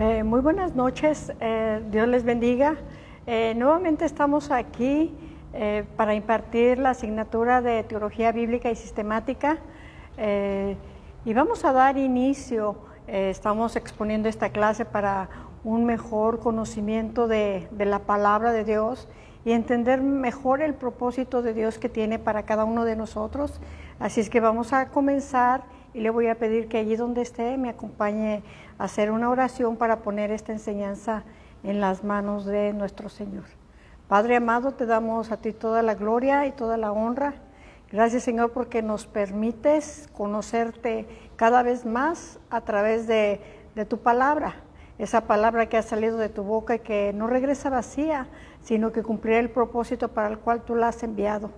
Muy buenas noches, Dios les bendiga. Nuevamente estamos aquí para impartir la asignatura de Teología Bíblica y Sistemática y vamos a dar inicio. Estamos exponiendo esta clase para un mejor conocimiento de la palabra de Dios y entender mejor el propósito de Dios que tiene para cada uno de nosotros. Así es que vamos a comenzar y le voy a pedir que allí donde esté me acompañe a hacer una oración para poner esta enseñanza en las manos de nuestro Señor. Padre amado, te damos a ti toda la gloria y toda la honra. Gracias, Señor, porque nos permites conocerte cada vez más a través de tu palabra. Esa palabra que ha salido de tu boca y que no regresa vacía, sino que cumplirá el propósito para el cual tú la has enviado.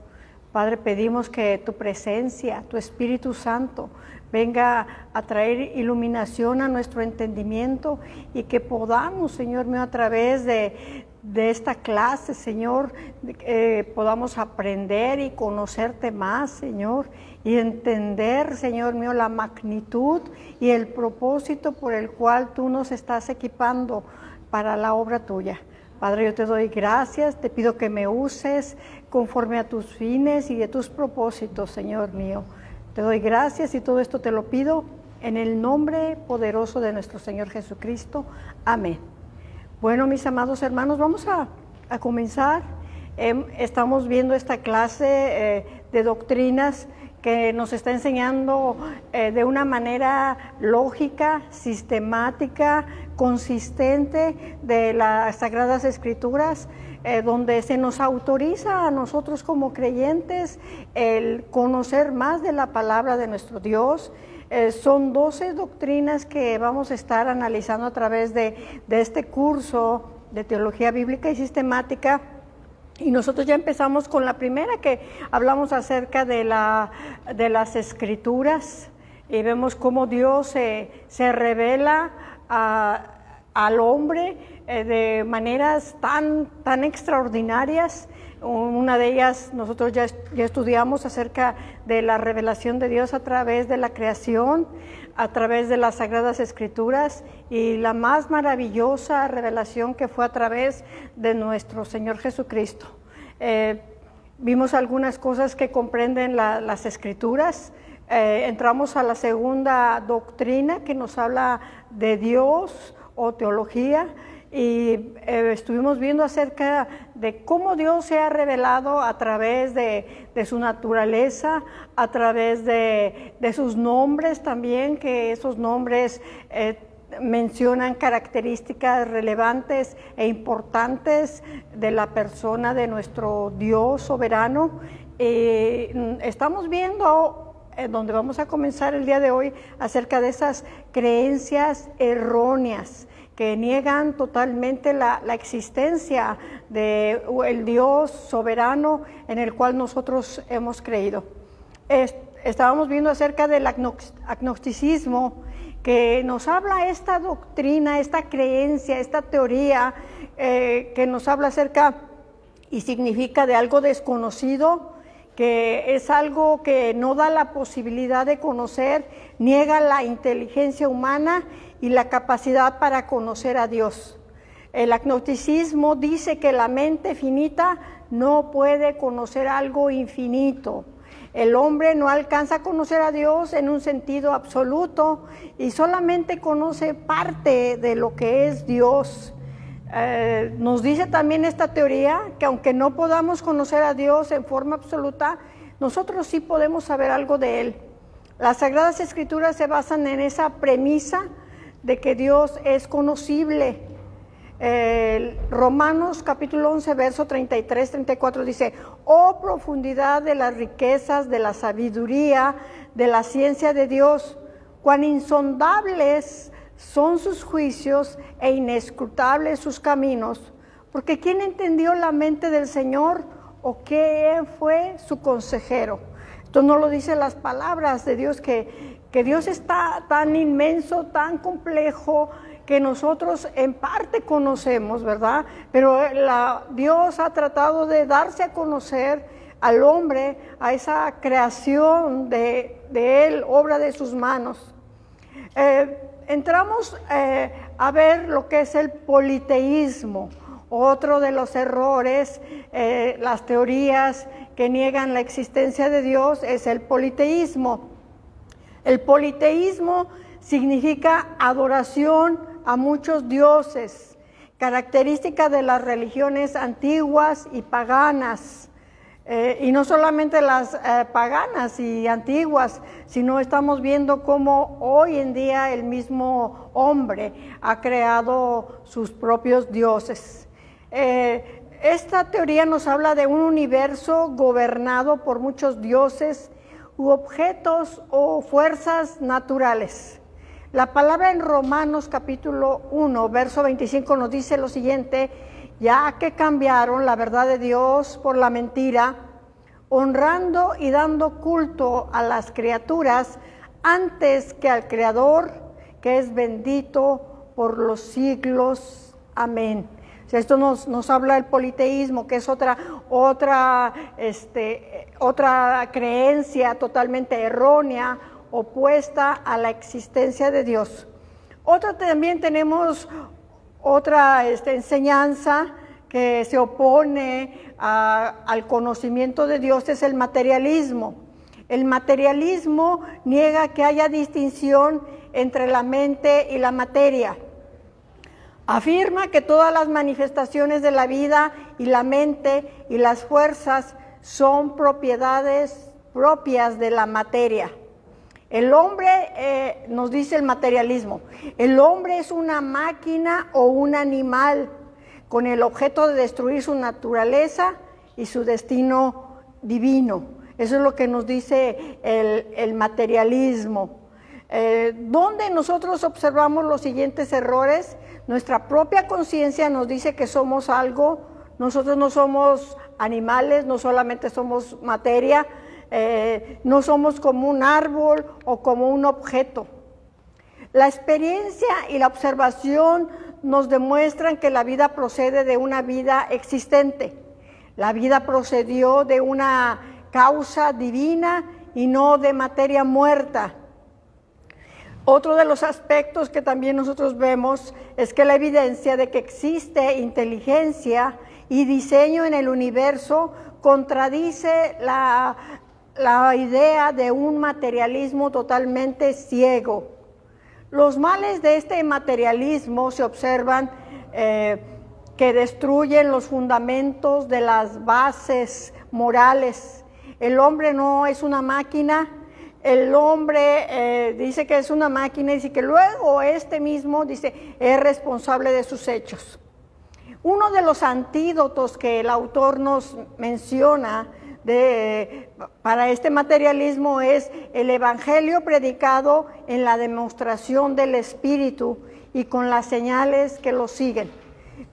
Padre, pedimos que tu presencia, tu Espíritu Santo, venga a traer iluminación a nuestro entendimiento y que podamos, Señor mío, a través de esta clase, Señor, podamos aprender y conocerte más, Señor, y entender, Señor mío, la magnitud y el propósito por el cual tú nos estás equipando para la obra tuya. Padre, yo te doy gracias, te pido que me uses conforme a tus fines y de tus propósitos, Señor mío. Te doy gracias y todo esto te lo pido en el nombre poderoso de nuestro Señor Jesucristo. Amén. Bueno, mis amados hermanos, vamos a comenzar. Estamos viendo esta clase de doctrinas que nos está enseñando de una manera lógica, sistemática, consistente de las Sagradas Escrituras, donde se nos autoriza a nosotros como creyentes el conocer más de la palabra de nuestro Dios. Son 12 doctrinas que vamos a estar analizando a través de este curso de Teología Bíblica y Sistemática. Y nosotros ya empezamos con la primera, que hablamos acerca de las Escrituras, y vemos cómo Dios se revela al hombre de maneras tan extraordinarias. Una de ellas nosotros ya estudiamos acerca de la revelación de Dios a través de la creación, a través de las Sagradas Escrituras, y la más maravillosa revelación que fue a través de nuestro Señor Jesucristo. Vimos algunas cosas que comprenden las Escrituras. Entramos a la segunda doctrina que nos habla de Dios o teología, y estuvimos viendo acerca de cómo Dios se ha revelado a través de su naturaleza, a través de sus nombres también, que esos nombres mencionan características relevantes e importantes de la persona de nuestro Dios soberano. Estamos viendo, donde vamos a comenzar el día de hoy, acerca de esas creencias erróneas que niegan totalmente la existencia de el Dios soberano en el cual nosotros hemos creído. Estábamos viendo acerca del agnosticismo, que nos habla esta doctrina, esta creencia, esta teoría, que nos habla acerca y significa de algo desconocido, que es algo que no da la posibilidad de conocer, niega la inteligencia humana y la capacidad para conocer a Dios. El agnosticismo dice que la mente finita no puede conocer algo infinito. El hombre no alcanza a conocer a Dios en un sentido absoluto y solamente conoce parte de lo que es Dios. Nos dice también esta teoría que aunque no podamos conocer a Dios en forma absoluta, nosotros sí podemos saber algo de Él. Las Sagradas Escrituras se basan en esa premisa de que Dios es conocible. Romanos capítulo 11, verso 33-34 dice: oh profundidad de las riquezas, de la sabiduría, de la ciencia de Dios, cuán insondables son sus juicios e inescrutables sus caminos, porque ¿quién entendió la mente del Señor o qué fue su consejero? Esto no lo dicen las palabras de Dios, que Dios está tan inmenso, tan complejo, que nosotros en parte conocemos, ¿verdad? Pero Dios ha tratado de darse a conocer al hombre, a esa creación de Él, obra de sus manos. Entramos a ver lo que es el politeísmo. Otro de los errores, las teorías que niegan la existencia de Dios, es el politeísmo. El politeísmo significa adoración a muchos dioses, característica de las religiones antiguas y paganas. Y no solamente las paganas y antiguas, sino estamos viendo cómo hoy en día el mismo hombre ha creado sus propios dioses. Esta teoría nos habla de un universo gobernado por muchos dioses u objetos o fuerzas naturales. La palabra en Romanos capítulo 1, verso 25 nos dice lo siguiente: ya que cambiaron la verdad de Dios por la mentira, honrando y dando culto a las criaturas antes que al Creador, que es bendito por los siglos. Amén. O sea, esto nos habla del politeísmo, que es otra creencia totalmente errónea, opuesta a la existencia de Dios. También tenemos otra enseñanza que se opone al conocimiento de Dios, es el materialismo. El materialismo niega que haya distinción entre la mente y la materia. Afirma que todas las manifestaciones de la vida y la mente y las fuerzas son propiedades propias de la materia. El hombre, nos dice el materialismo, el hombre es una máquina o un animal con el objeto de destruir su naturaleza y su destino divino. Eso es lo que nos dice el materialismo. Donde nosotros observamos los siguientes errores: nuestra propia conciencia nos dice que somos algo, nosotros no somos animales, no solamente somos materia, no somos como un árbol o como un objeto. La experiencia y la observación nos demuestran que la vida procede de una vida existente. La vida procedió de una causa divina y no de materia muerta. Otro de los aspectos que también nosotros vemos es que la evidencia de que existe inteligencia y diseño en el universo contradice la idea de un materialismo totalmente ciego. Los males de este materialismo se observan que destruyen los fundamentos de las bases morales. El hombre no es una máquina. El hombre dice que es una máquina y dice que luego mismo dice es responsable de sus hechos. Uno de los antídotos que el autor nos menciona para este materialismo es el evangelio predicado en la demostración del Espíritu y con las señales que lo siguen.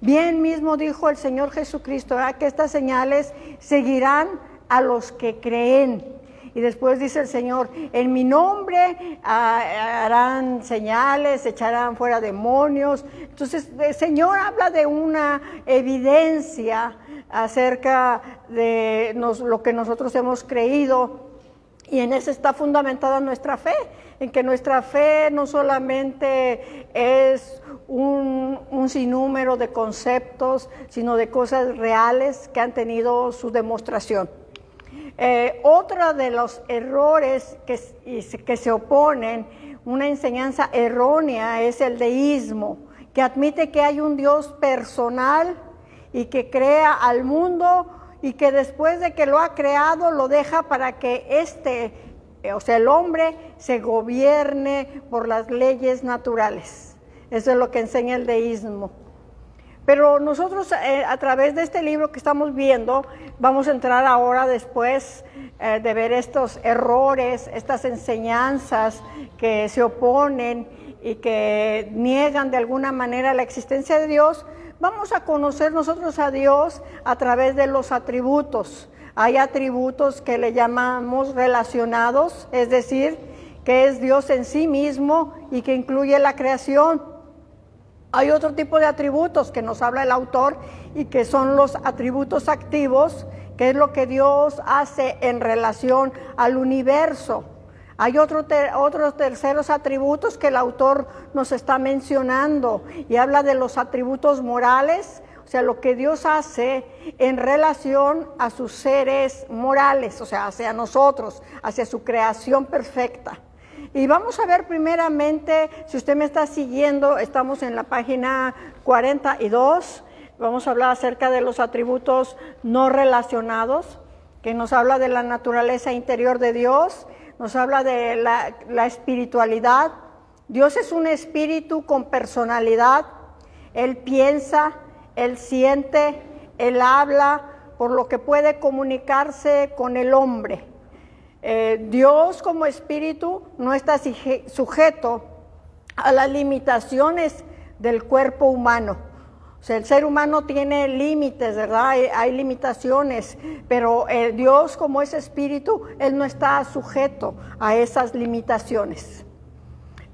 Bien mismo dijo el Señor Jesucristo, que estas señales seguirán a los que creen. Y después dice el Señor, en mi nombre harán señales, echarán fuera demonios. Entonces el Señor habla de una evidencia acerca de lo que nosotros hemos creído, y en eso está fundamentada nuestra fe, en que nuestra fe no solamente es un sinnúmero de conceptos, sino de cosas reales que han tenido su demostración. Otro de los errores que se oponen, una enseñanza errónea, es el deísmo, que admite que hay un Dios personal y que crea al mundo y que después de que lo ha creado lo deja para que el hombre se gobierne por las leyes naturales. Eso es lo que enseña el deísmo. Pero nosotros a través de este libro que estamos viendo, vamos a entrar ahora después de ver estos errores, estas enseñanzas que se oponen y que niegan de alguna manera la existencia de Dios. Vamos a conocer nosotros a Dios a través de los atributos. Hay atributos que le llamamos relacionados, es decir, que es Dios en sí mismo y que incluye la creación. Hay otro tipo de atributos que nos habla el autor y que son los atributos activos, que es lo que Dios hace en relación al universo. Hay otros terceros atributos que el autor nos está mencionando y habla de los atributos morales, o sea, lo que Dios hace en relación a sus seres morales, o sea, hacia nosotros, hacia su creación perfecta. Y vamos a ver primeramente, si usted me está siguiendo, estamos en la página 42, vamos a hablar acerca de los atributos no relacionados, que nos habla de la naturaleza interior de Dios, nos habla de la espiritualidad. Dios es un espíritu con personalidad, Él piensa, Él siente, Él habla, por lo que puede comunicarse con el hombre. Dios como espíritu no está sujeto a las limitaciones del cuerpo humano. O sea, el ser humano tiene límites, ¿verdad? Hay limitaciones, pero Dios como es espíritu, Él no está sujeto a esas limitaciones.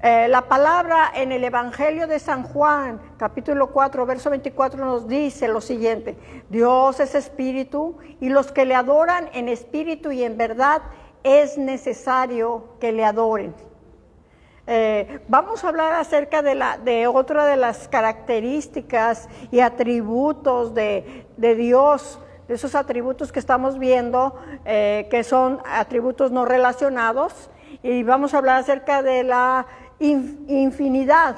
La palabra en el Evangelio de San Juan, capítulo 4, verso 24, nos dice lo siguiente: Dios es espíritu y los que le adoran en espíritu y en verdad es necesario que le adoren. Vamos a hablar acerca de otra de las características y atributos de Dios, de esos atributos que estamos viendo, que son atributos no relacionados, y vamos a hablar acerca de la infinidad.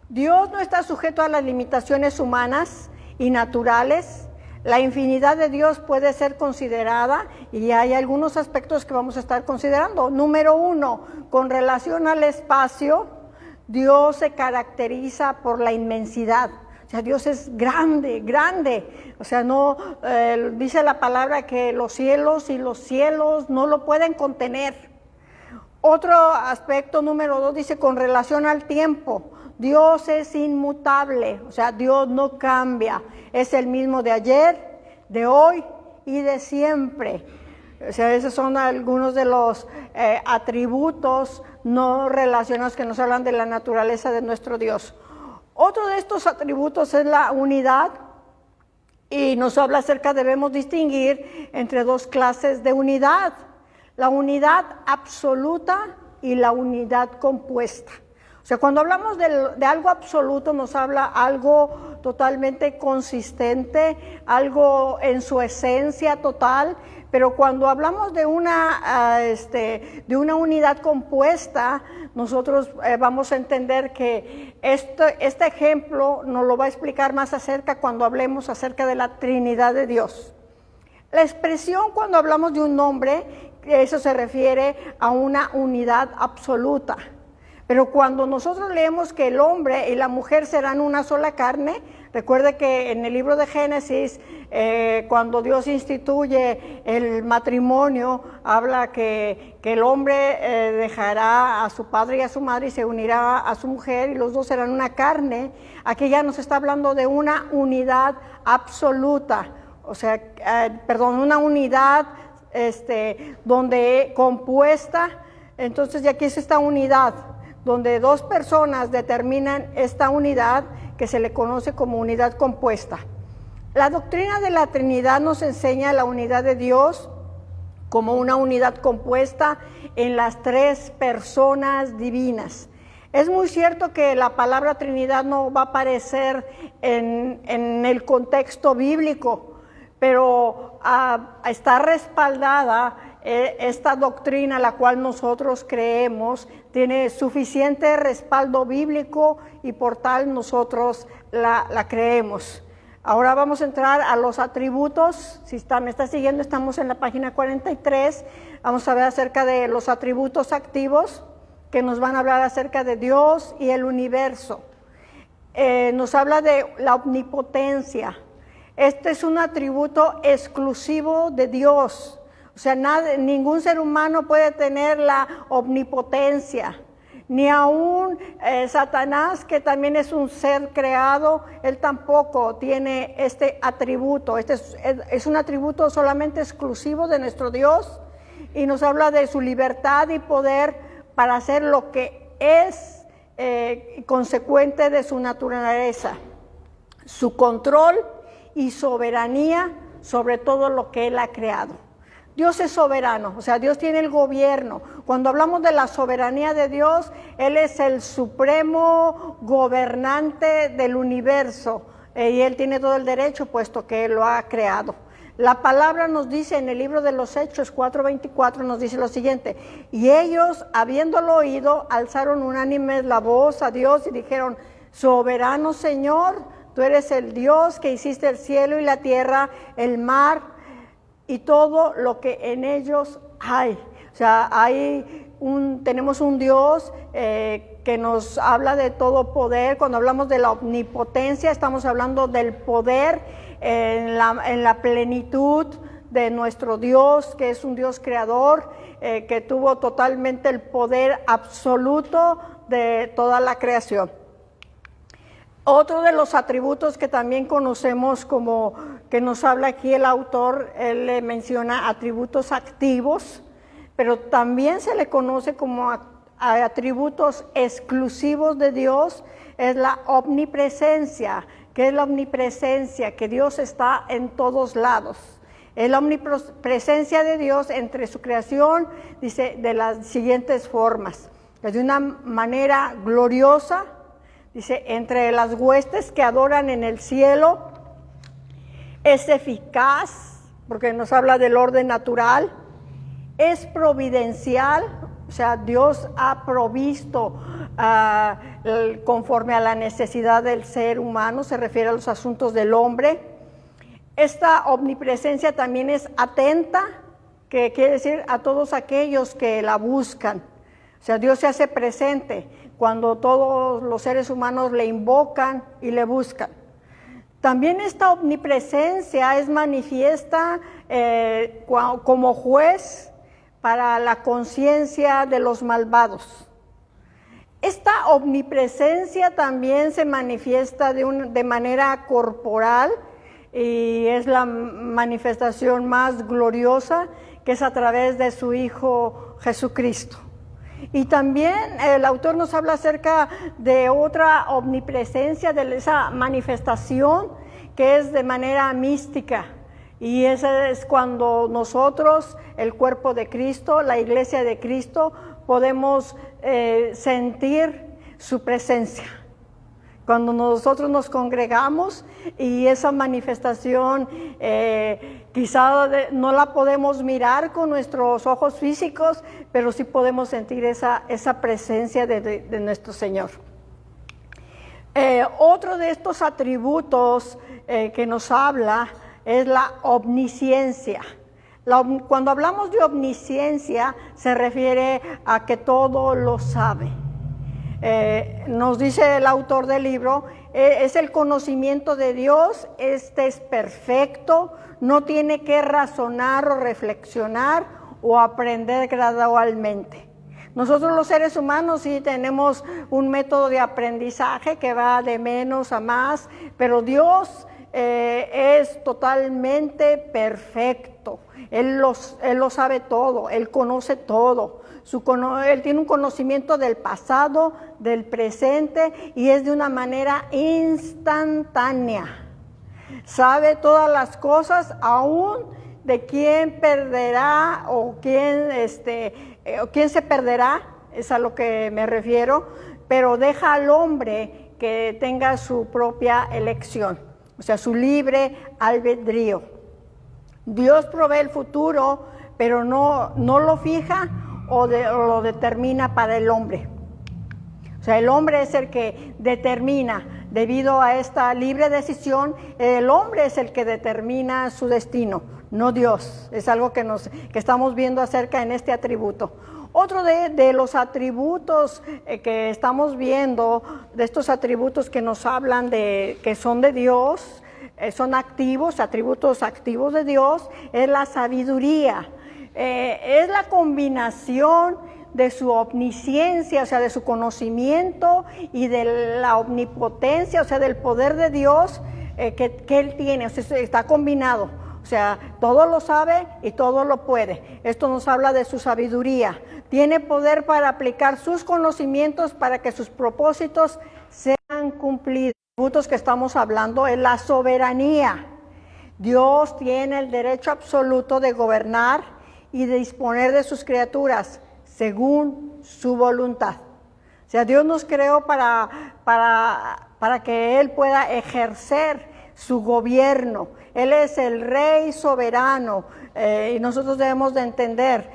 Dios no está sujeto a las limitaciones humanas y naturales. La infinidad de Dios puede ser considerada y hay algunos aspectos que vamos a estar considerando. Número 1, con relación al espacio, Dios se caracteriza por la inmensidad. O sea, Dios es grande, grande. O sea, no dice la palabra que los cielos y los cielos no lo pueden contener. Otro aspecto, número 2, dice con relación al tiempo. Dios es inmutable, o sea, Dios no cambia, es el mismo de ayer, de hoy y de siempre. O sea, esos son algunos de los atributos no relacionados que nos hablan de la naturaleza de nuestro Dios. Otro de estos atributos es la unidad y nos habla acerca, debemos distinguir entre dos clases de unidad, la unidad absoluta y la unidad compuesta. O sea, cuando hablamos de algo absoluto nos habla algo totalmente consistente, algo en su esencia total, pero cuando hablamos de una unidad compuesta, nosotros vamos a entender que este ejemplo nos lo va a explicar más acerca cuando hablemos acerca de la Trinidad de Dios. La expresión cuando hablamos de un nombre, eso se refiere a una unidad absoluta. Pero cuando nosotros leemos que el hombre y la mujer serán una sola carne, recuerde que en el libro de Génesis, cuando Dios instituye el matrimonio, habla que el hombre dejará a su padre y a su madre y se unirá a su mujer y los dos serán una carne. Aquí ya nos está hablando de una unidad absoluta, o sea, una unidad donde compuesta, entonces ya aquí es esta unidad, donde dos personas determinan esta unidad que se le conoce como unidad compuesta. La doctrina de la Trinidad nos enseña la unidad de Dios como una unidad compuesta en las tres personas divinas. Es muy cierto que la palabra Trinidad no va a aparecer en el contexto bíblico, pero está respaldada. Esta doctrina, la cual nosotros creemos, tiene suficiente respaldo bíblico y por tal nosotros la creemos. Ahora vamos a entrar a los atributos. Si me está siguiendo, estamos en la página 43. Vamos a ver acerca de los atributos activos que nos van a hablar acerca de Dios y el universo. Nos habla de la omnipotencia. Este es un atributo exclusivo de Dios. O sea, ningún ser humano puede tener la omnipotencia, ni aún Satanás, que también es un ser creado, él tampoco tiene este atributo. Este es un atributo solamente exclusivo de nuestro Dios y nos habla de su libertad y poder para hacer lo que es consecuente de su naturaleza, su control y soberanía sobre todo lo que él ha creado. Dios es soberano, o sea, Dios tiene el gobierno. Cuando hablamos de la soberanía de Dios, Él es el supremo gobernante del universo y Él tiene todo el derecho, puesto que Él lo ha creado. La palabra nos dice en el libro de los Hechos 4:24, nos dice lo siguiente: y ellos, habiéndolo oído, alzaron unánimes la voz a Dios y dijeron: soberano Señor, tú eres el Dios que hiciste el cielo y la tierra, el mar y todo lo que en ellos hay. O sea, tenemos un Dios que nos habla de todo poder. Cuando hablamos de la omnipotencia, estamos hablando del poder en la plenitud de nuestro Dios, que es un Dios creador, que tuvo totalmente el poder absoluto de toda la creación. Otro de los atributos que también conocemos, como que nos habla aquí el autor, él le menciona atributos activos, pero también se le conoce como atributos exclusivos de Dios, es la omnipresencia. ¿Qué es la omnipresencia? Que Dios está en todos lados. Es la omnipresencia de Dios entre su creación, dice, de las siguientes formas: de una manera gloriosa, dice, entre las huestes que adoran en el cielo, es eficaz, porque nos habla del orden natural, es providencial, o sea, Dios ha provisto conforme a la necesidad del ser humano, se refiere a los asuntos del hombre. Esta omnipresencia también es atenta, que quiere decir a todos aquellos que la buscan. O sea, Dios se hace presente cuando todos los seres humanos le invocan y le buscan. También esta omnipresencia es manifiesta como juez para la conciencia de los malvados. Esta omnipresencia también se manifiesta de manera corporal, y es la manifestación más gloriosa, que es a través de su Hijo Jesucristo. Y también el autor nos habla acerca de otra omnipresencia, de esa manifestación que es de manera mística. Y esa es cuando nosotros, el cuerpo de Cristo, la iglesia de Cristo, podemos sentir su presencia. Cuando nosotros nos congregamos y esa manifestación quizá no la podemos mirar con nuestros ojos físicos, pero sí podemos sentir esa presencia de nuestro Señor. Otro de estos atributos que nos habla es la omnisciencia. Cuando hablamos de omnisciencia, se refiere a que todo lo sabe. Nos dice el autor del libro, es el conocimiento de Dios, este es perfecto, no tiene que razonar o reflexionar o aprender gradualmente. Nosotros los seres humanos sí tenemos un método de aprendizaje que va de menos a más, pero Dios es totalmente perfecto. Él lo sabe todo, Él conoce todo. Él tiene un conocimiento del pasado, del presente, y es de una manera instantánea. Sabe todas las cosas, aún de quién perderá o quién se perderá, es a lo que me refiero, pero deja al hombre que tenga su propia elección, o sea, su libre albedrío. Dios provee el futuro, pero no lo fija o lo determina para el hombre. O sea, el hombre es el que determina, debido a esta libre decisión, el hombre es el que determina su destino, no Dios. Es algo que estamos viendo acerca en este atributo. Otro de los atributos que estamos viendo, de estos atributos que nos hablan que son de Dios, son activos, atributos activos de Dios, es la sabiduría. Es la combinación de su omnisciencia, o sea, de su conocimiento, y de la omnipotencia, o sea, del poder de Dios que Él tiene. O sea, está combinado, o sea, todo lo sabe y todo lo puede. Esto nos habla de su sabiduría. Tiene poder para aplicar sus conocimientos para que sus propósitos sean cumplidos. Los atributos que estamos hablando es la soberanía. Dios tiene el derecho absoluto de gobernar y de disponer de sus criaturas según su voluntad. O sea, Dios nos creó para que Él pueda ejercer su gobierno. Él es el Rey soberano, y nosotros debemos de entender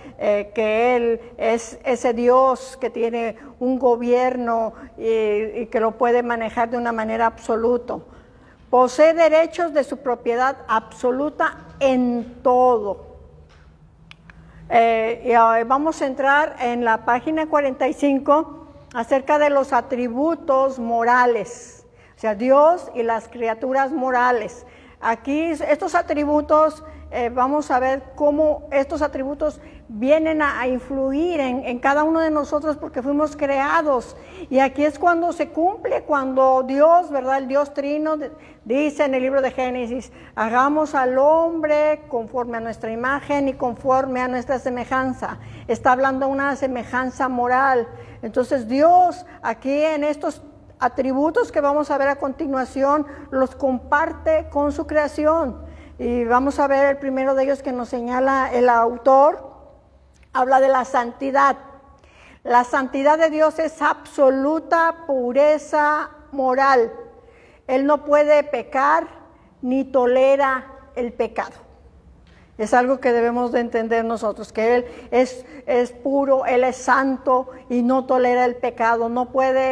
que Él es ese Dios que tiene un gobierno y que lo puede manejar de una manera absoluta. Posee derechos de su propiedad absoluta en todo. Y vamos a entrar en la página 45 acerca de los atributos morales. O sea, Dios y las criaturas morales. Aquí estos atributos, vamos a ver cómo estos atributos vienen a influir en cada uno de nosotros porque fuimos creados. Y aquí es cuando se cumple, cuando Dios, ¿verdad? El Dios Trino dice en el libro de Génesis, hagamos al hombre conforme a nuestra imagen y conforme a nuestra semejanza. Está hablando de una semejanza moral. Entonces Dios aquí en estos atributos que vamos a ver a continuación los comparte con su creación. Y vamos a ver el primero de ellos que nos señala el autor. Habla de la santidad. La santidad de Dios es absoluta pureza moral. Él no puede pecar ni tolera el pecado. Es algo que debemos de entender nosotros, que Él es puro, Él es santo y no tolera el pecado.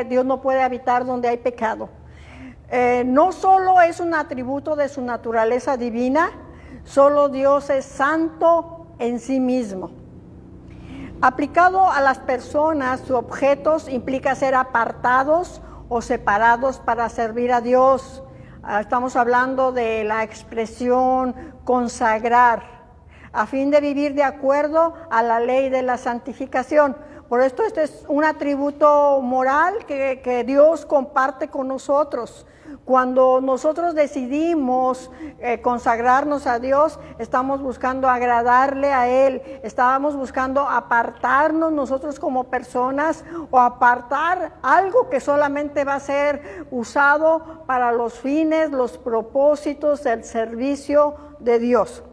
Dios no puede habitar donde hay pecado. No solo es un atributo de su naturaleza divina, solo Dios es santo en sí mismo. Aplicado a las personas, sus objetos implica ser apartados o separados para servir a Dios. Estamos hablando de la expresión consagrar, a fin de vivir de acuerdo a la ley de la santificación. Por esto este es un atributo moral que Dios comparte con nosotros. Cuando nosotros decidimos consagrarnos a Dios, estamos buscando agradarle a Él, estamos buscando apartarnos nosotros como personas o apartar algo que solamente va a ser usado para los fines, los propósitos del servicio de Dios.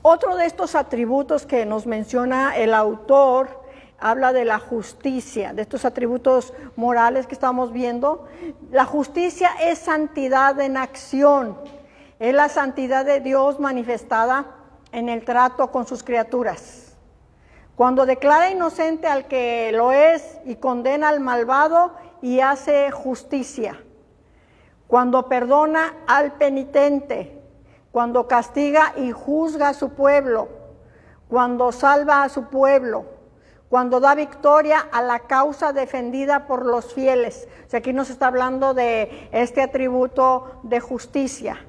Otro de estos atributos que nos menciona el autor habla de la justicia, de estos atributos morales que estamos viendo. La justicia es santidad en acción, es la santidad de Dios manifestada en el trato con sus criaturas. Cuando declara inocente al que lo es y condena al malvado y hace justicia. Cuando perdona al penitente, cuando castiga y juzga a su pueblo, cuando salva a su pueblo, cuando da victoria a la causa defendida por los fieles. O sea, aquí nos está hablando de este atributo de justicia.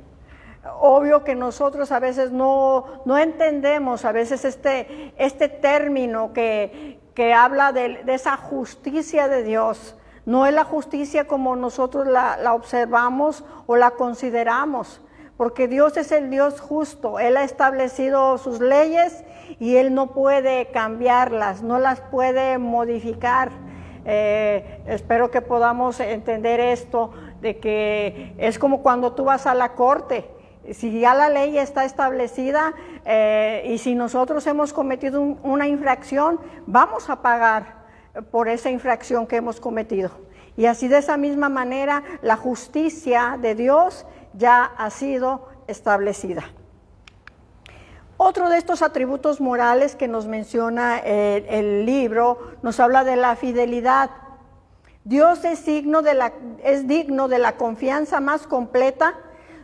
Obvio que nosotros a veces no entendemos a veces este término que habla de esa justicia de Dios. No es la justicia como nosotros la observamos o la consideramos, porque Dios es el Dios justo. Él ha establecido sus leyes y Él no puede cambiarlas, no las puede modificar. Espero que podamos entender esto, de que es como cuando tú vas a la corte. Si ya la ley está establecida y si nosotros hemos cometido una infracción, vamos a pagar por esa infracción que hemos cometido. Y así de esa misma manera la justicia de Dios ya ha sido establecida. Otro de estos atributos morales que nos menciona el libro nos habla de la fidelidad. Dios es digno de la confianza más completa.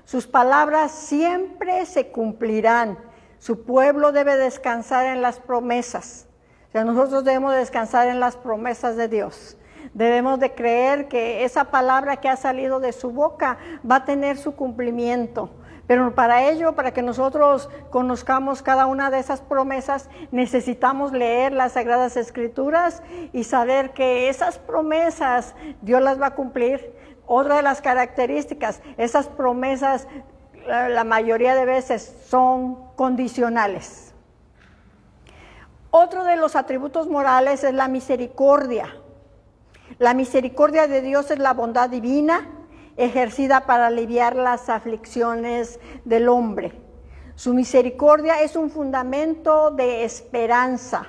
Sus palabras siempre se cumplirán. Su pueblo debe descansar en las promesas. O sea, nosotros debemos descansar en las promesas de Dios. Debemos de creer que esa palabra que ha salido de su boca va a tener su cumplimiento. Pero para ello, para que nosotros conozcamos cada una de esas promesas, necesitamos leer las Sagradas Escrituras y saber que esas promesas Dios las va a cumplir. Otra de las características, esas promesas la mayoría de veces son condicionales. Otro de los atributos morales es la misericordia. La misericordia de Dios es la bondad divina ejercida para aliviar las aflicciones del hombre. Su misericordia es un fundamento de esperanza.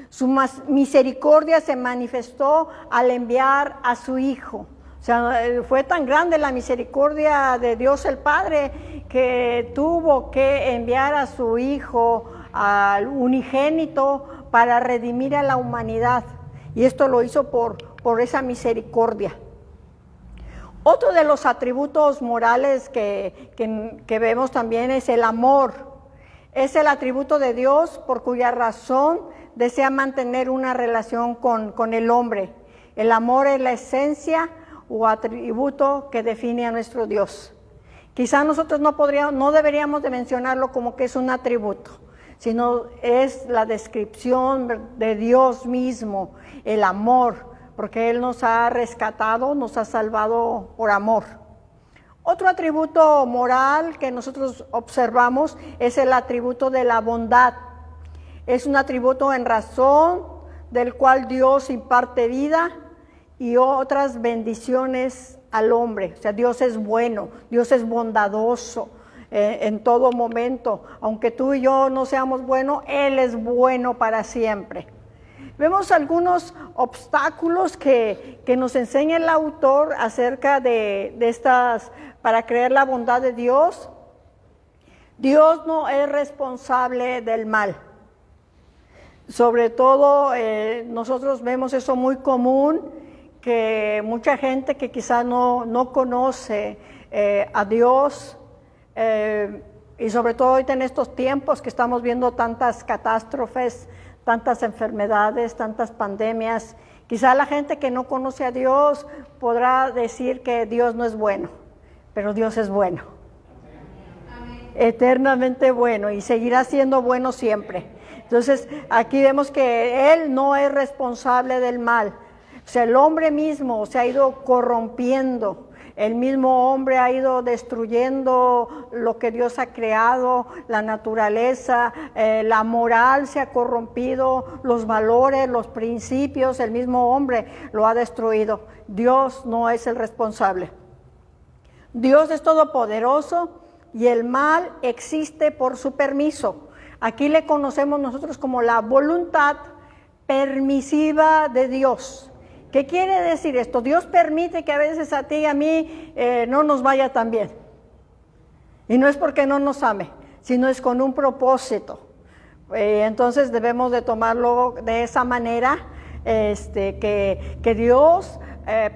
Su misericordia se manifestó al enviar a su Hijo. O sea, fue tan grande la misericordia de Dios el Padre que tuvo que enviar a su Hijo, al unigénito, para redimir a la humanidad. Y esto lo hizo por esa misericordia. Otro de los atributos morales que vemos también es el amor. Es el atributo de Dios por cuya razón desea mantener una relación con el hombre. El amor es la esencia o atributo que define a nuestro Dios. Quizá nosotros no deberíamos de mencionarlo como que es un atributo, sino es la descripción de Dios mismo, el amor, porque Él nos ha rescatado, nos ha salvado por amor. Otro atributo moral que nosotros observamos es el atributo de la bondad. Es un atributo en razón del cual Dios imparte vida y otras bendiciones al hombre. O sea, Dios es bueno, Dios es bondadoso en todo momento. Aunque tú y yo no seamos buenos, Él es bueno para siempre. Vemos algunos obstáculos que nos enseña el autor acerca de estas, para creer la bondad de Dios. Dios no es responsable del mal. Sobre todo nosotros vemos eso muy común, que mucha gente que quizás no conoce a Dios, y sobre todo ahorita en estos tiempos que estamos viendo tantas catástrofes, tantas enfermedades, tantas pandemias, quizá la gente que no conoce a Dios podrá decir que Dios no es bueno, pero Dios es bueno. Amén. Eternamente bueno y seguirá siendo bueno siempre. Entonces aquí vemos que Él no es responsable del mal. O sea, el hombre mismo se ha ido corrompiendo. El mismo hombre ha ido destruyendo lo que Dios ha creado, la naturaleza, la moral se ha corrompido, los valores, los principios, el mismo hombre lo ha destruido. Dios no es el responsable. Dios es todopoderoso y el mal existe por su permiso. Aquí le conocemos nosotros como la voluntad permisiva de Dios. ¿Qué quiere decir esto? Dios permite que a veces a ti y a mí no nos vaya tan bien. Y no es porque no nos ame, sino es con un propósito. Entonces debemos de tomarlo de esa manera, que Dios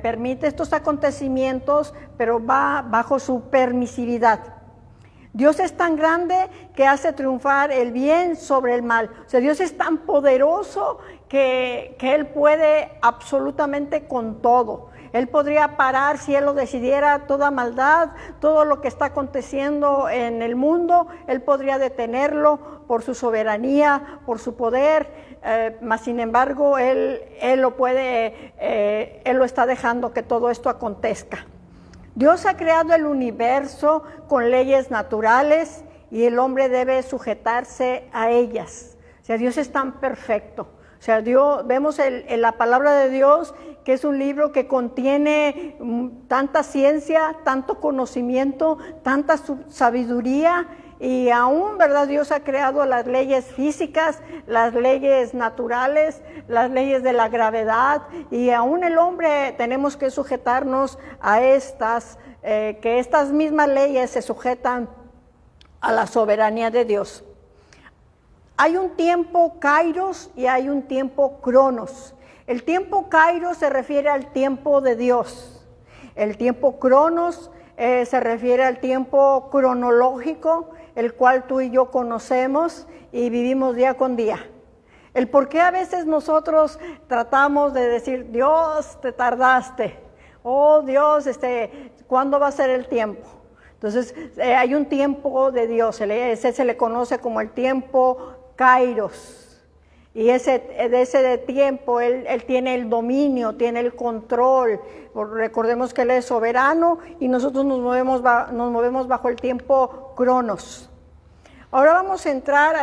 permite estos acontecimientos, pero va bajo su permisividad. Dios es tan grande que hace triunfar el bien sobre el mal. O sea, Dios es tan poderoso que Él puede absolutamente con todo. Él podría parar, si Él lo decidiera, toda maldad, todo lo que está aconteciendo en el mundo, Él podría detenerlo por su soberanía, por su poder, mas sin embargo, Él lo está dejando que todo esto acontezca. Dios ha creado el universo con leyes naturales y el hombre debe sujetarse a ellas. O sea, Dios es tan perfecto. O sea, vemos en la palabra de Dios que es un libro que contiene tanta ciencia, tanto conocimiento, tanta sabiduría, y aún, ¿verdad? Dios ha creado las leyes físicas, las leyes naturales, las leyes de la gravedad, y aún el hombre tenemos que sujetarnos a que estas mismas leyes se sujetan a la soberanía de Dios. Hay un tiempo kairos y hay un tiempo cronos. El tiempo kairos se refiere al tiempo de Dios. El tiempo cronos se refiere al tiempo cronológico, el cual tú y yo conocemos y vivimos día con día. El por qué a veces nosotros tratamos de decir, Dios, te tardaste. Oh Dios, ¿cuándo va a ser el tiempo? Entonces hay un tiempo de Dios, ese se le conoce como el tiempo kairos. Y de ese tiempo él tiene el dominio, tiene el control. Recordemos que Él es soberano y nosotros nos movemos bajo el tiempo cronos. Ahora vamos a entrar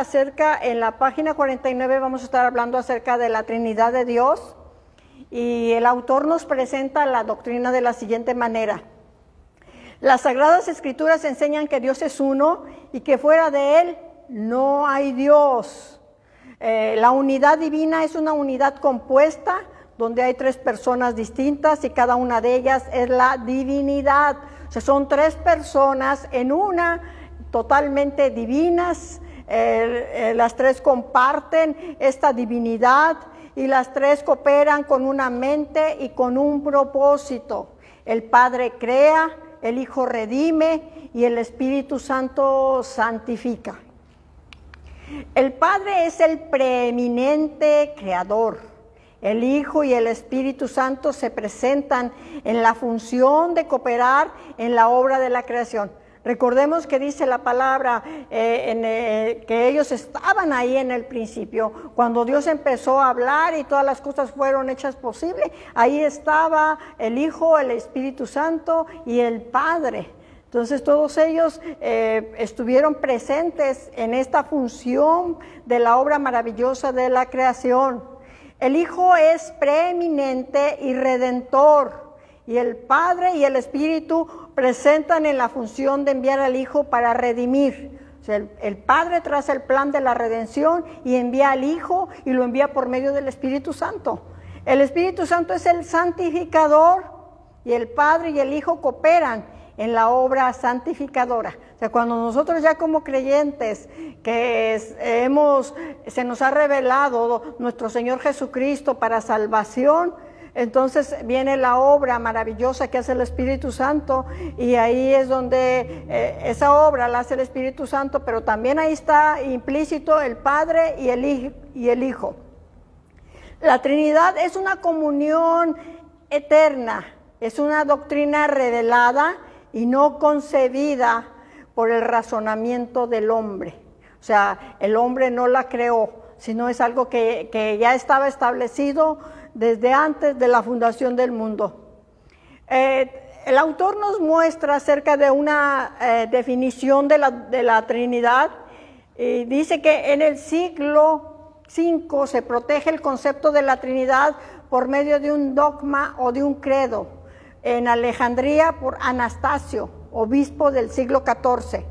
en la página 49, vamos a estar hablando acerca de la Trinidad de Dios. Y el autor nos presenta la doctrina de la siguiente manera. Las Sagradas Escrituras enseñan que Dios es uno y que fuera de Él no hay Dios. La unidad divina es una unidad compuesta donde hay tres personas distintas y cada una de ellas es la divinidad. O sea, son tres personas en una, totalmente divinas. Las tres comparten esta divinidad y las tres cooperan con una mente y con un propósito. El Padre crea, el Hijo redime y el Espíritu Santo santifica. El Padre es el preeminente creador. El Hijo y el Espíritu Santo se presentan en la función de cooperar en la obra de la creación. Recordemos que dice la palabra que ellos estaban ahí en el principio, cuando Dios empezó a hablar y todas las cosas fueron hechas posibles. Ahí estaba el Hijo, el Espíritu Santo y el Padre. Entonces todos ellos estuvieron presentes en esta función de la obra maravillosa de la creación. El Hijo es preeminente y redentor. Y el Padre y el Espíritu presentan en la función de enviar al Hijo para redimir. O sea, el Padre traza el plan de la redención y envía al Hijo y lo envía por medio del Espíritu Santo. El Espíritu Santo es el santificador y el Padre y el Hijo cooperan en la obra santificadora. O sea, cuando nosotros ya como creyentes que se nos ha revelado nuestro Señor Jesucristo para salvación, entonces viene la obra maravillosa que hace el Espíritu Santo y ahí es donde esa obra la hace el Espíritu Santo, pero también ahí está implícito el Padre y el Hijo. La Trinidad es una comunión eterna, es una doctrina revelada y no concebida por el razonamiento del hombre. O sea, el hombre no la creó, sino es algo que ya estaba establecido desde antes de la fundación del mundo. El autor nos muestra acerca de una definición de la Trinidad y dice que en el siglo V se protege el concepto de la Trinidad por medio de un dogma o de un credo. En Alejandría por Anastasio, obispo del siglo XIV.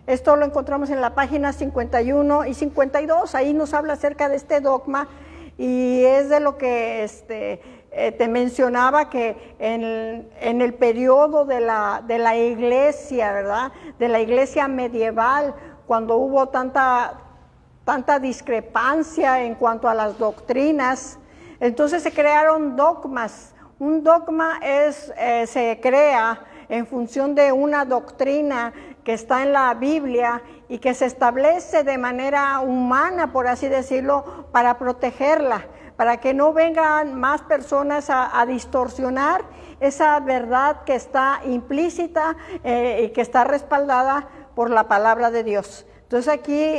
Esto lo encontramos en la página 51 y 52, ahí nos habla acerca de este dogma y es de lo que te mencionaba que en el periodo de la iglesia, ¿verdad? De la iglesia medieval, cuando hubo tanta discrepancia en cuanto a las doctrinas, entonces se crearon dogmas. Un dogma se crea en función de una doctrina que está en la Biblia y que se establece de manera humana, por así decirlo, para protegerla, para que no vengan más personas a distorsionar esa verdad que está implícita y que está respaldada por la palabra de Dios. Entonces aquí,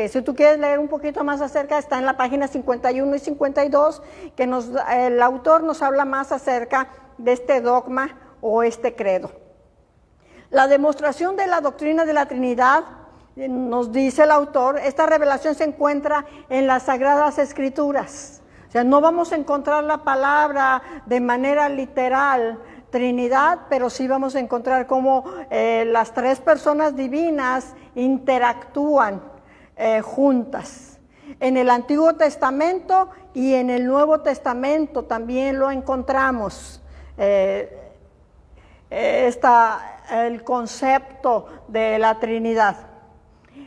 si tú quieres leer un poquito más acerca, está en la página 51 y 52, que el autor nos habla más acerca de este dogma o este credo. La demostración de la doctrina de la Trinidad, nos dice el autor, esta revelación se encuentra en las Sagradas Escrituras. O sea, no vamos a encontrar la palabra de manera literal, Trinidad, pero sí vamos a encontrar cómo las tres personas divinas interactúan juntas. En el Antiguo Testamento y en el Nuevo Testamento también lo encontramos. El concepto de la Trinidad.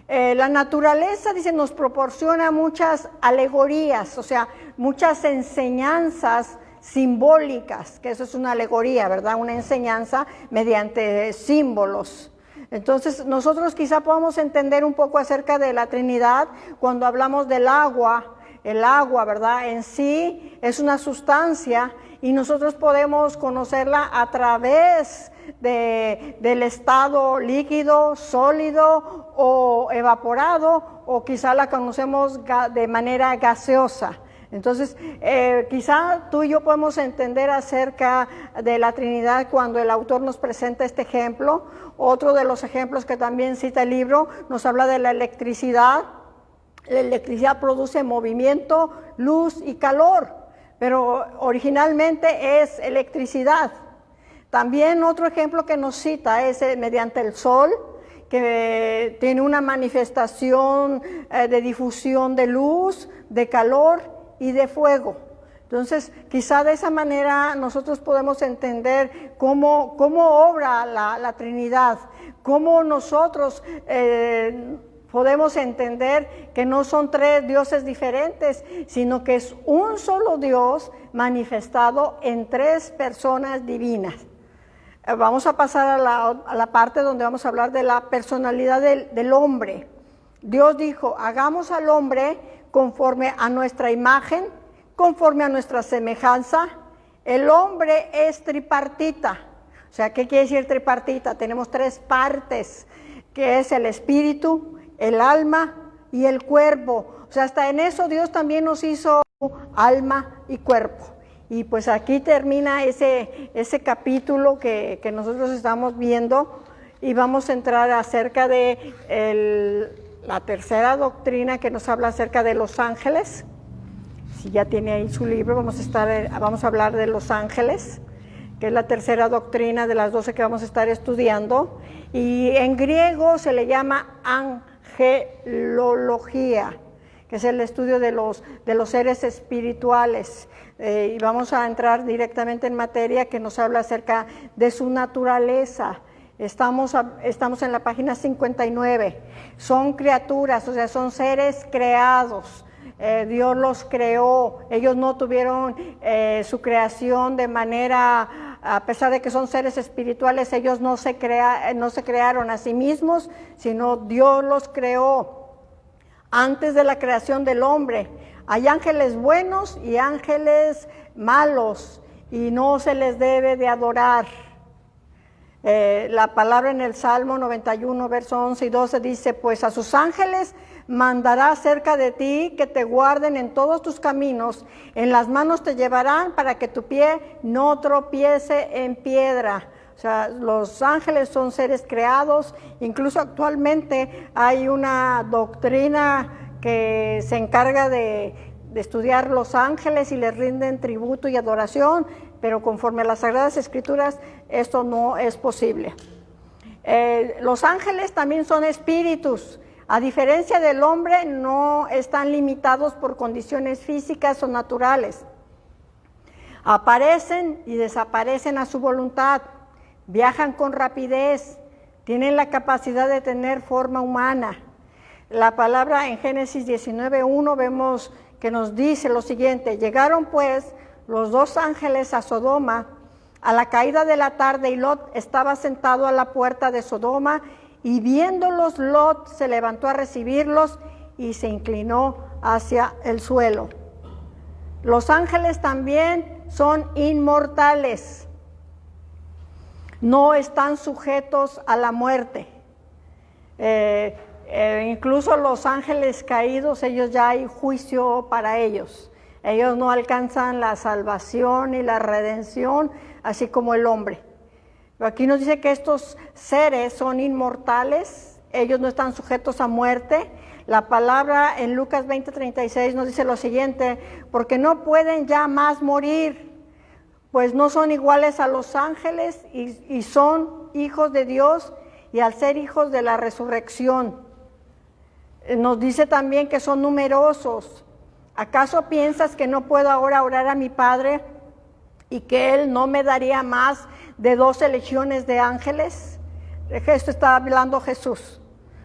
La naturaleza, dice, nos proporciona muchas alegorías, o sea, muchas enseñanzas simbólicas, que eso es una alegoría, ¿verdad? Una enseñanza mediante símbolos. Entonces, nosotros quizá podamos entender un poco acerca de la Trinidad cuando hablamos del agua. El agua, ¿verdad? En sí es una sustancia y nosotros podemos conocerla a través del estado líquido, sólido o evaporado, o quizá la conocemos de manera gaseosa. Entonces, quizá tú y yo podemos entender acerca de la Trinidad cuando el autor nos presenta este ejemplo. Otro de los ejemplos que también cita el libro nos habla de la electricidad. La electricidad produce movimiento, luz y calor, pero originalmente es electricidad. También otro ejemplo que nos cita es mediante el sol, que tiene una manifestación de difusión de luz, de calor y de fuego. Entonces, quizá de esa manera nosotros podemos entender cómo obra la Trinidad, cómo nosotros podemos entender que no son tres dioses diferentes, sino que es un solo Dios manifestado en tres personas divinas. Vamos a pasar a la parte donde vamos a hablar de la personalidad del hombre. Dios dijo, hagamos al hombre conforme a nuestra imagen, conforme a nuestra semejanza. El hombre es tripartita. O sea, ¿qué quiere decir tripartita? Tenemos tres partes, que es el espíritu, el alma y el cuerpo. O sea, hasta en eso Dios también nos hizo alma y cuerpo. Y pues aquí termina ese capítulo que nosotros estamos viendo, y vamos a entrar acerca de la tercera doctrina, que nos habla acerca de los ángeles. Si ya tiene ahí su libro, vamos a hablar de los ángeles, que es la tercera doctrina de las 12 que vamos a estar estudiando. Y en griego se le llama angelología, que es el estudio de los seres espirituales. Y vamos a entrar directamente en materia, que nos habla acerca de su naturaleza. Estamos en la página 59. Son criaturas, o sea, son seres creados. Dios los creó. Ellos no tuvieron su creación de manera, a pesar de que son seres espirituales, ellos no se crearon a sí mismos, sino Dios los creó antes de la creación del hombre. Hay ángeles buenos y ángeles malos, y no se les debe de adorar. La palabra en el Salmo 91, verso 11 y 12 dice, pues a sus ángeles mandará cerca de ti, que te guarden en todos tus caminos, en las manos te llevarán para que tu pie no tropiece en piedra. O sea, los ángeles son seres creados. Incluso actualmente hay una doctrina que se encarga de estudiar los ángeles y les rinden tributo y adoración, pero conforme a las Sagradas Escrituras esto no es posible. Los ángeles también son espíritus. A diferencia del hombre, no están limitados por condiciones físicas o naturales. Aparecen y desaparecen a su voluntad, viajan con rapidez, tienen la capacidad de tener forma humana. La palabra en Génesis 19:1 vemos que nos dice lo siguiente: llegaron pues los dos ángeles a Sodoma a la caída de la tarde, y Lot estaba sentado a la puerta de Sodoma, y viéndolos Lot se levantó a recibirlos y se inclinó hacia el suelo. Los ángeles también son inmortales, no están sujetos a la muerte. Incluso los ángeles caídos, ellos ya hay juicio para ellos. Ellos no alcanzan la salvación y la redención, así como el hombre. Pero aquí nos dice que estos seres son inmortales, ellos no están sujetos a muerte. La palabra en Lucas 20:36 nos dice lo siguiente: porque no pueden ya más morir, pues no son iguales a los ángeles y son hijos de Dios, y al ser hijos de la resurrección. Nos dice también que son numerosos. ¿Acaso piensas que no puedo ahora orar a mi Padre y que Él no me daría más de 12 legiones de ángeles? Esto está hablando Jesús.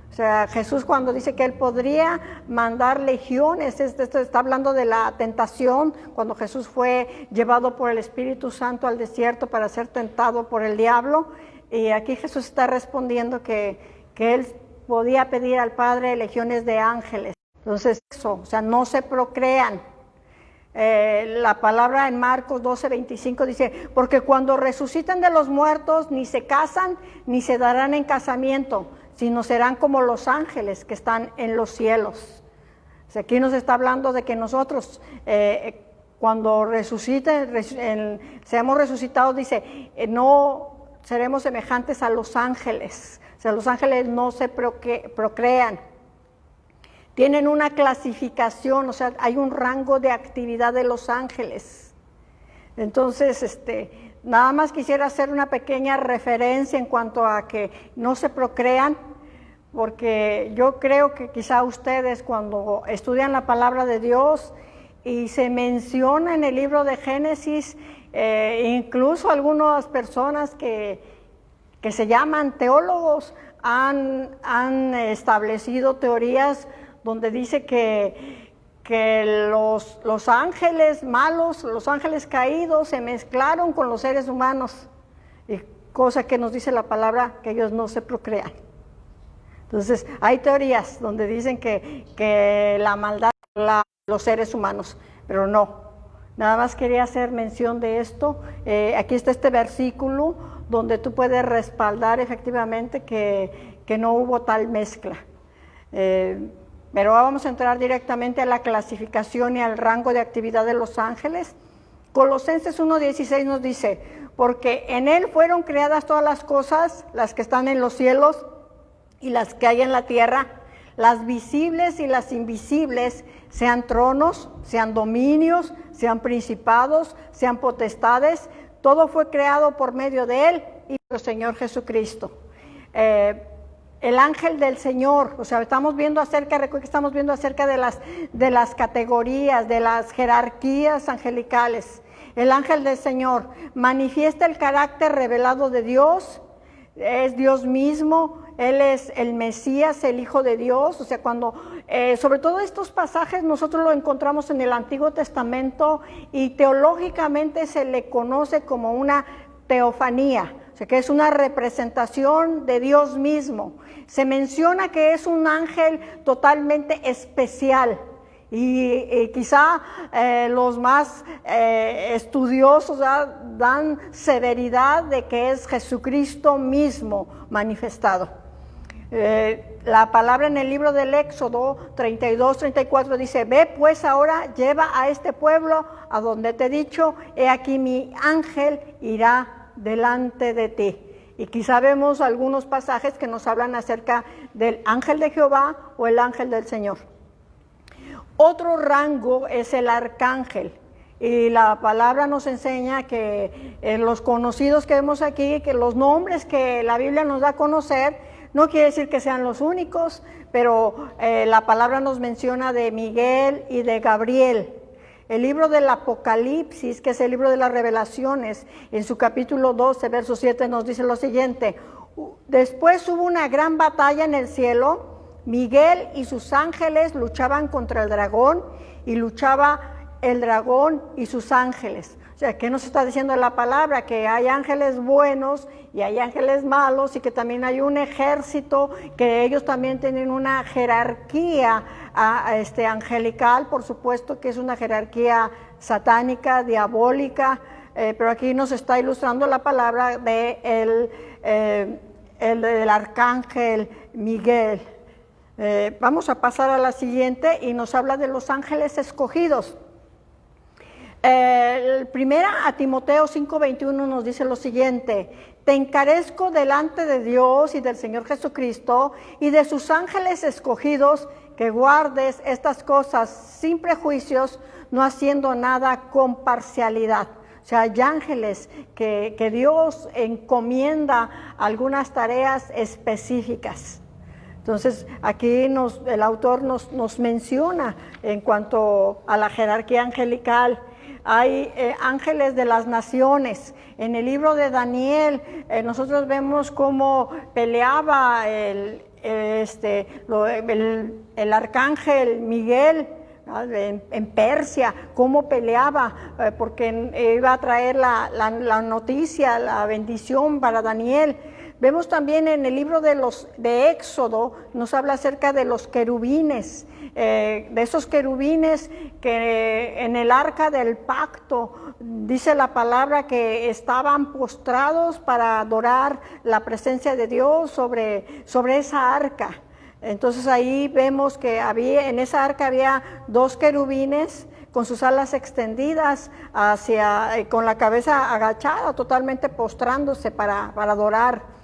O sea, Jesús, cuando dice que Él podría mandar legiones, esto está hablando de la tentación, cuando Jesús fue llevado por el Espíritu Santo al desierto para ser tentado por el diablo. Y aquí Jesús está respondiendo que Él podía pedir al Padre legiones de ángeles. Entonces, eso, o sea, no se procrean. La palabra en Marcos 12:25 dice: porque cuando resuciten de los muertos, ni se casan, ni se darán en casamiento, sino serán como los ángeles que están en los cielos. O sea, aquí nos está hablando de que nosotros, cuando seamos resucitados, dice, no seremos semejantes a los ángeles. O sea, los ángeles no se procrean. Tienen una clasificación, o sea, hay un rango de actividad de los ángeles. Entonces, Nada más quisiera hacer una pequeña referencia en cuanto a que no se procrean, porque yo creo que quizá ustedes cuando estudian la palabra de Dios y se menciona en el libro de Génesis, incluso algunas personas que se llaman teólogos han establecido teorías donde dice que los ángeles malos, los ángeles caídos se mezclaron con los seres humanos, y cosa que nos dice la palabra que ellos no se procrean. Entonces hay teorías donde dicen que la maldad los seres humanos, pero no. Nada más quería hacer mención de esto. Aquí está este versículo donde tú puedes respaldar efectivamente que no hubo tal mezcla. Pero vamos a entrar directamente a la clasificación y al rango de actividad de los ángeles. Colosenses 1:16 nos dice, porque en él fueron creadas todas las cosas, las que están en los cielos y las que hay en la tierra, las visibles y las invisibles, sean tronos, sean dominios, sean principados, sean potestades, todo fue creado por medio de él y por el Señor Jesucristo. El ángel del Señor, o sea, estamos viendo acerca de las categorías, de las jerarquías angelicales. El ángel del Señor manifiesta el carácter revelado de Dios, es Dios mismo, Él es el Mesías, el Hijo de Dios. O sea, sobre todo estos pasajes nosotros lo encontramos en el Antiguo Testamento y teológicamente se le conoce como una teofanía, o sea, que es una representación de Dios mismo. Se menciona que es un ángel totalmente especial. Y quizá los más estudiosos dan severidad de que es Jesucristo mismo manifestado. La palabra en el libro del Éxodo 32-34 dice, ve pues ahora, lleva a este pueblo a donde te he dicho, he aquí mi ángel irá delante de ti. Y quizá vemos algunos pasajes que nos hablan acerca del ángel de Jehová o el ángel del Señor. Otro rango es el arcángel, y la palabra nos enseña que los conocidos que vemos aquí, que los nombres que la Biblia nos da a conocer, no quiere decir que sean los únicos, pero la palabra nos menciona de Miguel y de Gabriel. El libro del Apocalipsis, que es el libro de las revelaciones, en su capítulo 12, verso 7 nos dice lo siguiente, después hubo una gran batalla en el cielo, Miguel y sus ángeles luchaban contra el dragón y luchaba el dragón y sus ángeles. O sea, ¿qué nos está diciendo la palabra? Que hay ángeles buenos y hay ángeles malos y que también hay un ejército, que ellos también tienen una jerarquía angelical, por supuesto que es una jerarquía satánica, diabólica, pero aquí nos está ilustrando la palabra del arcángel Miguel. Vamos a pasar a la siguiente y nos habla de los ángeles escogidos. Primera a Timoteo 5:21 nos dice lo siguiente, te encarezco delante de Dios y del Señor Jesucristo y de sus ángeles escogidos que guardes estas cosas sin prejuicios, no haciendo nada con parcialidad. O sea, hay ángeles que Dios encomienda algunas tareas específicas. Entonces, aquí el autor nos menciona en cuanto a la jerarquía angelical. Hay ángeles de las naciones. En el libro de Daniel, nosotros vemos cómo peleaba el arcángel Miguel en Persia, cómo peleaba, porque iba a traer la noticia, la bendición para Daniel. Vemos también en el libro de Éxodo, nos habla acerca de los querubines, de esos querubines que en el arca del pacto, dice la palabra que estaban postrados para adorar la presencia de Dios sobre esa arca. Entonces ahí vemos que en esa arca había 2 querubines con sus alas extendidas con la cabeza agachada, totalmente postrándose para adorar.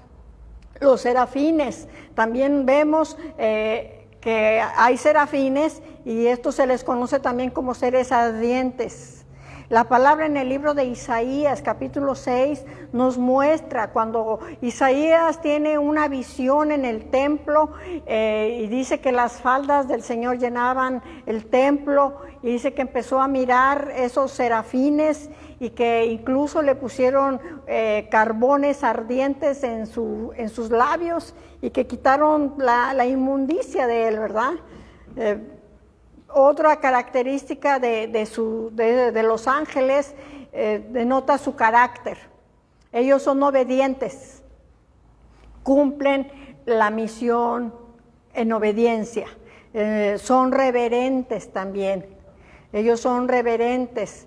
Los serafines, también vemos que hay serafines y estos se les conoce también como seres ardientes. La palabra en el libro de Isaías, capítulo 6, nos muestra cuando Isaías tiene una visión en el templo y dice que las faldas del Señor llenaban el templo, y dice que empezó a mirar esos serafines y que incluso le pusieron carbones ardientes en sus labios y que quitaron la inmundicia de él, ¿verdad? Otra característica de los ángeles denota su carácter. Ellos son obedientes, cumplen la misión en obediencia, son reverentes también. Ellos son reverentes,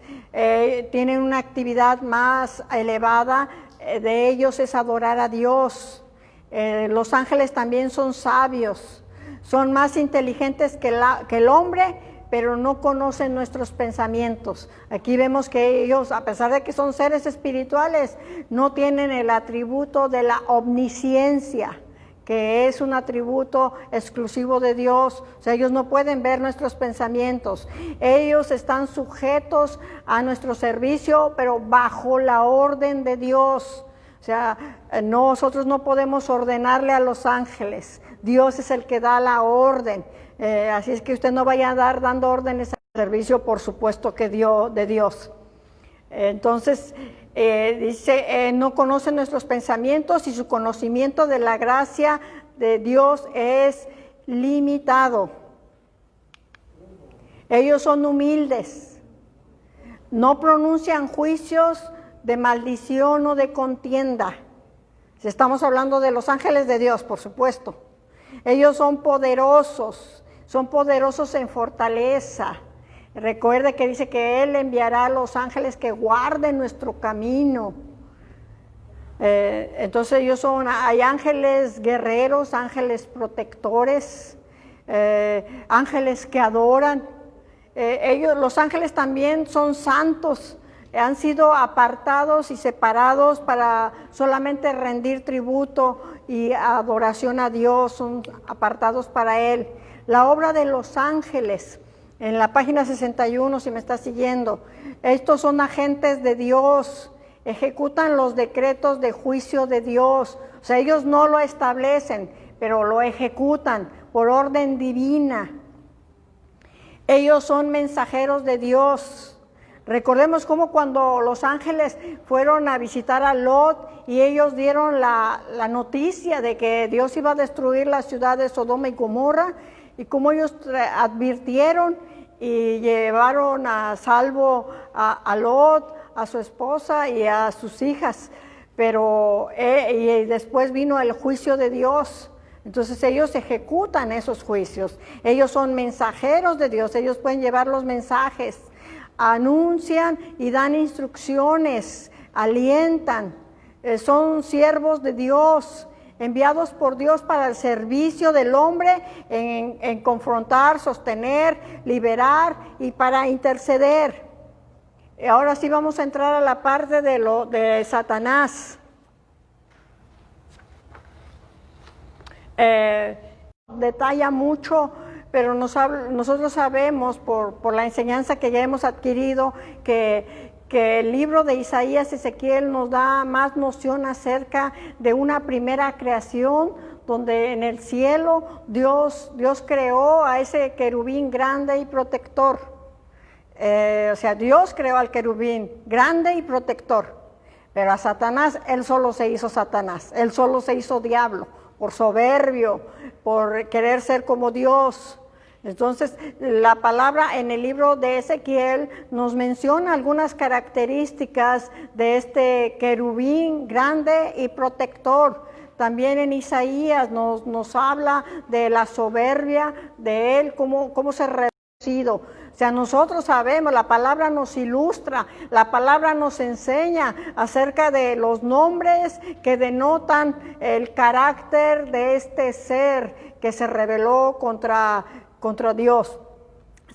tienen una actividad más elevada, de ellos es adorar a Dios. Los ángeles también son sabios, son más inteligentes que el hombre, pero no conocen nuestros pensamientos. Aquí vemos que ellos, a pesar de que son seres espirituales, no tienen el atributo de la omnisciencia, que es un atributo exclusivo de Dios. O sea, ellos no pueden ver nuestros pensamientos. Ellos están sujetos a nuestro servicio, pero bajo la orden de Dios. O sea, nosotros no podemos ordenarle a los ángeles. Dios es el que da la orden. Así es que usted no vaya a dando órdenes al servicio, por supuesto que de Dios. Entonces, dice, no conocen nuestros pensamientos y su conocimiento de la gracia de Dios es limitado. Ellos son humildes, no pronuncian juicios de maldición o de contienda. Si estamos hablando de los ángeles de Dios, por supuesto. Ellos son poderosos en fortaleza. Recuerde que dice que Él enviará a los ángeles que guarden nuestro camino. Entonces hay ángeles guerreros, ángeles protectores, ángeles que adoran. Los ángeles también son santos, han sido apartados y separados para solamente rendir tributo y adoración a Dios, son apartados para Él. La obra de los ángeles, en la página 61, si me está siguiendo, estos son agentes de Dios, ejecutan los decretos de juicio de Dios. O sea, ellos no lo establecen, pero lo ejecutan por orden divina. Ellos son mensajeros de Dios. Recordemos cómo cuando los ángeles fueron a visitar a Lot y ellos dieron la noticia de que Dios iba a destruir la ciudad de Sodoma y Gomorra, y cómo ellos advirtieron y llevaron a salvo a Lot, a su esposa y a sus hijas, pero y después vino el juicio de Dios. Entonces ellos ejecutan esos juicios, ellos son mensajeros de Dios, ellos pueden llevar los mensajes, anuncian y dan instrucciones, alientan, son siervos de Dios, enviados por Dios para el servicio del hombre en confrontar, sostener, liberar y para interceder. Ahora sí vamos a entrar a la parte de Satanás. Detalla mucho, pero nosotros sabemos por la enseñanza que ya hemos adquirido que el libro de Isaías y Ezequiel nos da más noción acerca de una primera creación, donde en el cielo Dios creó a ese querubín grande y protector. O sea, Dios creó al querubín grande y protector, pero a Satanás, él solo se hizo Satanás, él solo se hizo diablo, por soberbio, por querer ser como Dios. Entonces, la palabra en el libro de Ezequiel nos menciona algunas características de este querubín grande y protector. También en Isaías nos habla de la soberbia de él, cómo se ha reducido. O sea, nosotros sabemos, la palabra nos ilustra, la palabra nos enseña acerca de los nombres que denotan el carácter de este ser que se rebeló contra Dios.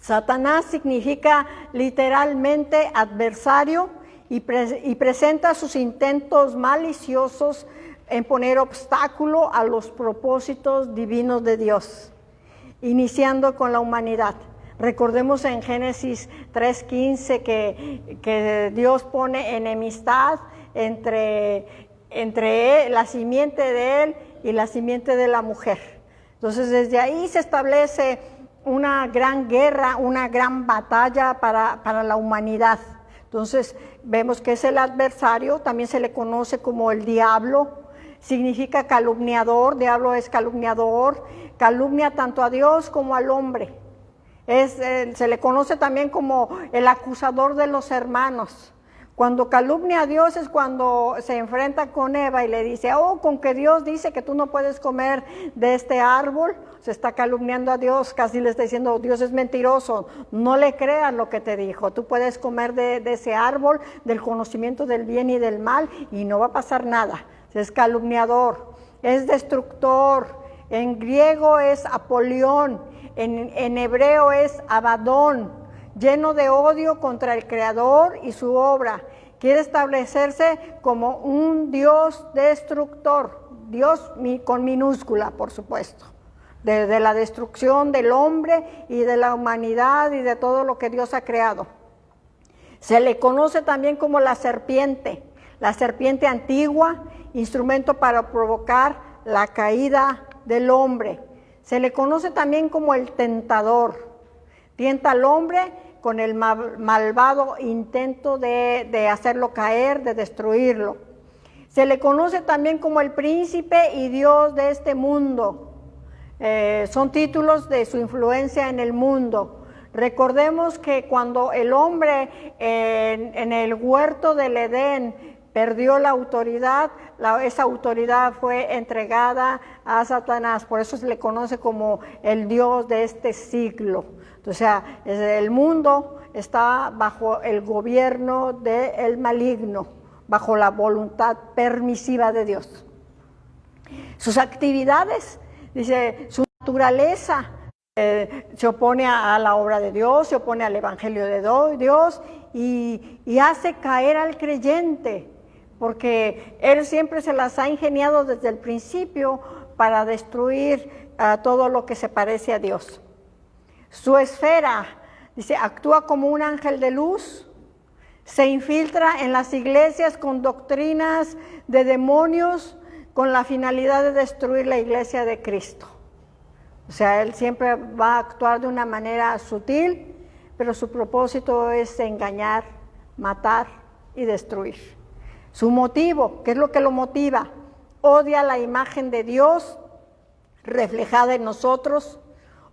Satanás significa literalmente adversario y presenta sus intentos maliciosos en poner obstáculo a los propósitos divinos de Dios, iniciando con la humanidad. Recordemos en Génesis 3:15 que Dios pone enemistad entre la simiente de él y la simiente de la mujer. Entonces desde ahí se establece una gran guerra, una gran batalla para la humanidad. Entonces vemos que es el adversario, también se le conoce como el diablo, significa calumniador, diablo es calumniador, calumnia tanto a Dios como al hombre. Se le conoce también como el acusador de los hermanos. Cuando calumnia a Dios es cuando se enfrenta con Eva y le dice, con que Dios dice que tú no puedes comer de este árbol, se está calumniando a Dios, casi le está diciendo, Dios es mentiroso, no le creas lo que te dijo, tú puedes comer de ese árbol, del conocimiento del bien y del mal, y no va a pasar nada. Es calumniador, es destructor, en griego es Apolión, en hebreo es Abadón, lleno de odio contra el Creador y su obra. Quiere establecerse como un Dios destructor, Dios con minúscula, por supuesto, de la destrucción del hombre y de la humanidad y de todo lo que Dios ha creado. Se le conoce también como la serpiente antigua, instrumento para provocar la caída del hombre. Se le conoce también como el tentador. Tienta al hombre con el malvado intento de hacerlo caer, de destruirlo. Se le conoce también como el príncipe y Dios de este mundo. Son títulos de su influencia en el mundo. Recordemos que cuando el hombre en el huerto del Edén perdió la autoridad, esa autoridad fue entregada a Satanás, por eso se le conoce como el Dios de este siglo. O sea, el mundo está bajo el gobierno del maligno, bajo la voluntad permisiva de Dios. Sus actividades, dice, su naturaleza se opone a la obra de Dios, se opone al evangelio de Dios y hace caer al creyente, porque él siempre se las ha ingeniado desde el principio para destruir todo lo que se parece a Dios. Su esfera, dice, actúa como un ángel de luz, se infiltra en las iglesias con doctrinas de demonios con la finalidad de destruir la iglesia de Cristo. O sea, él siempre va a actuar de una manera sutil, pero su propósito es engañar, matar y destruir. Su motivo, ¿qué es lo que lo motiva? Odia la imagen de Dios reflejada en nosotros,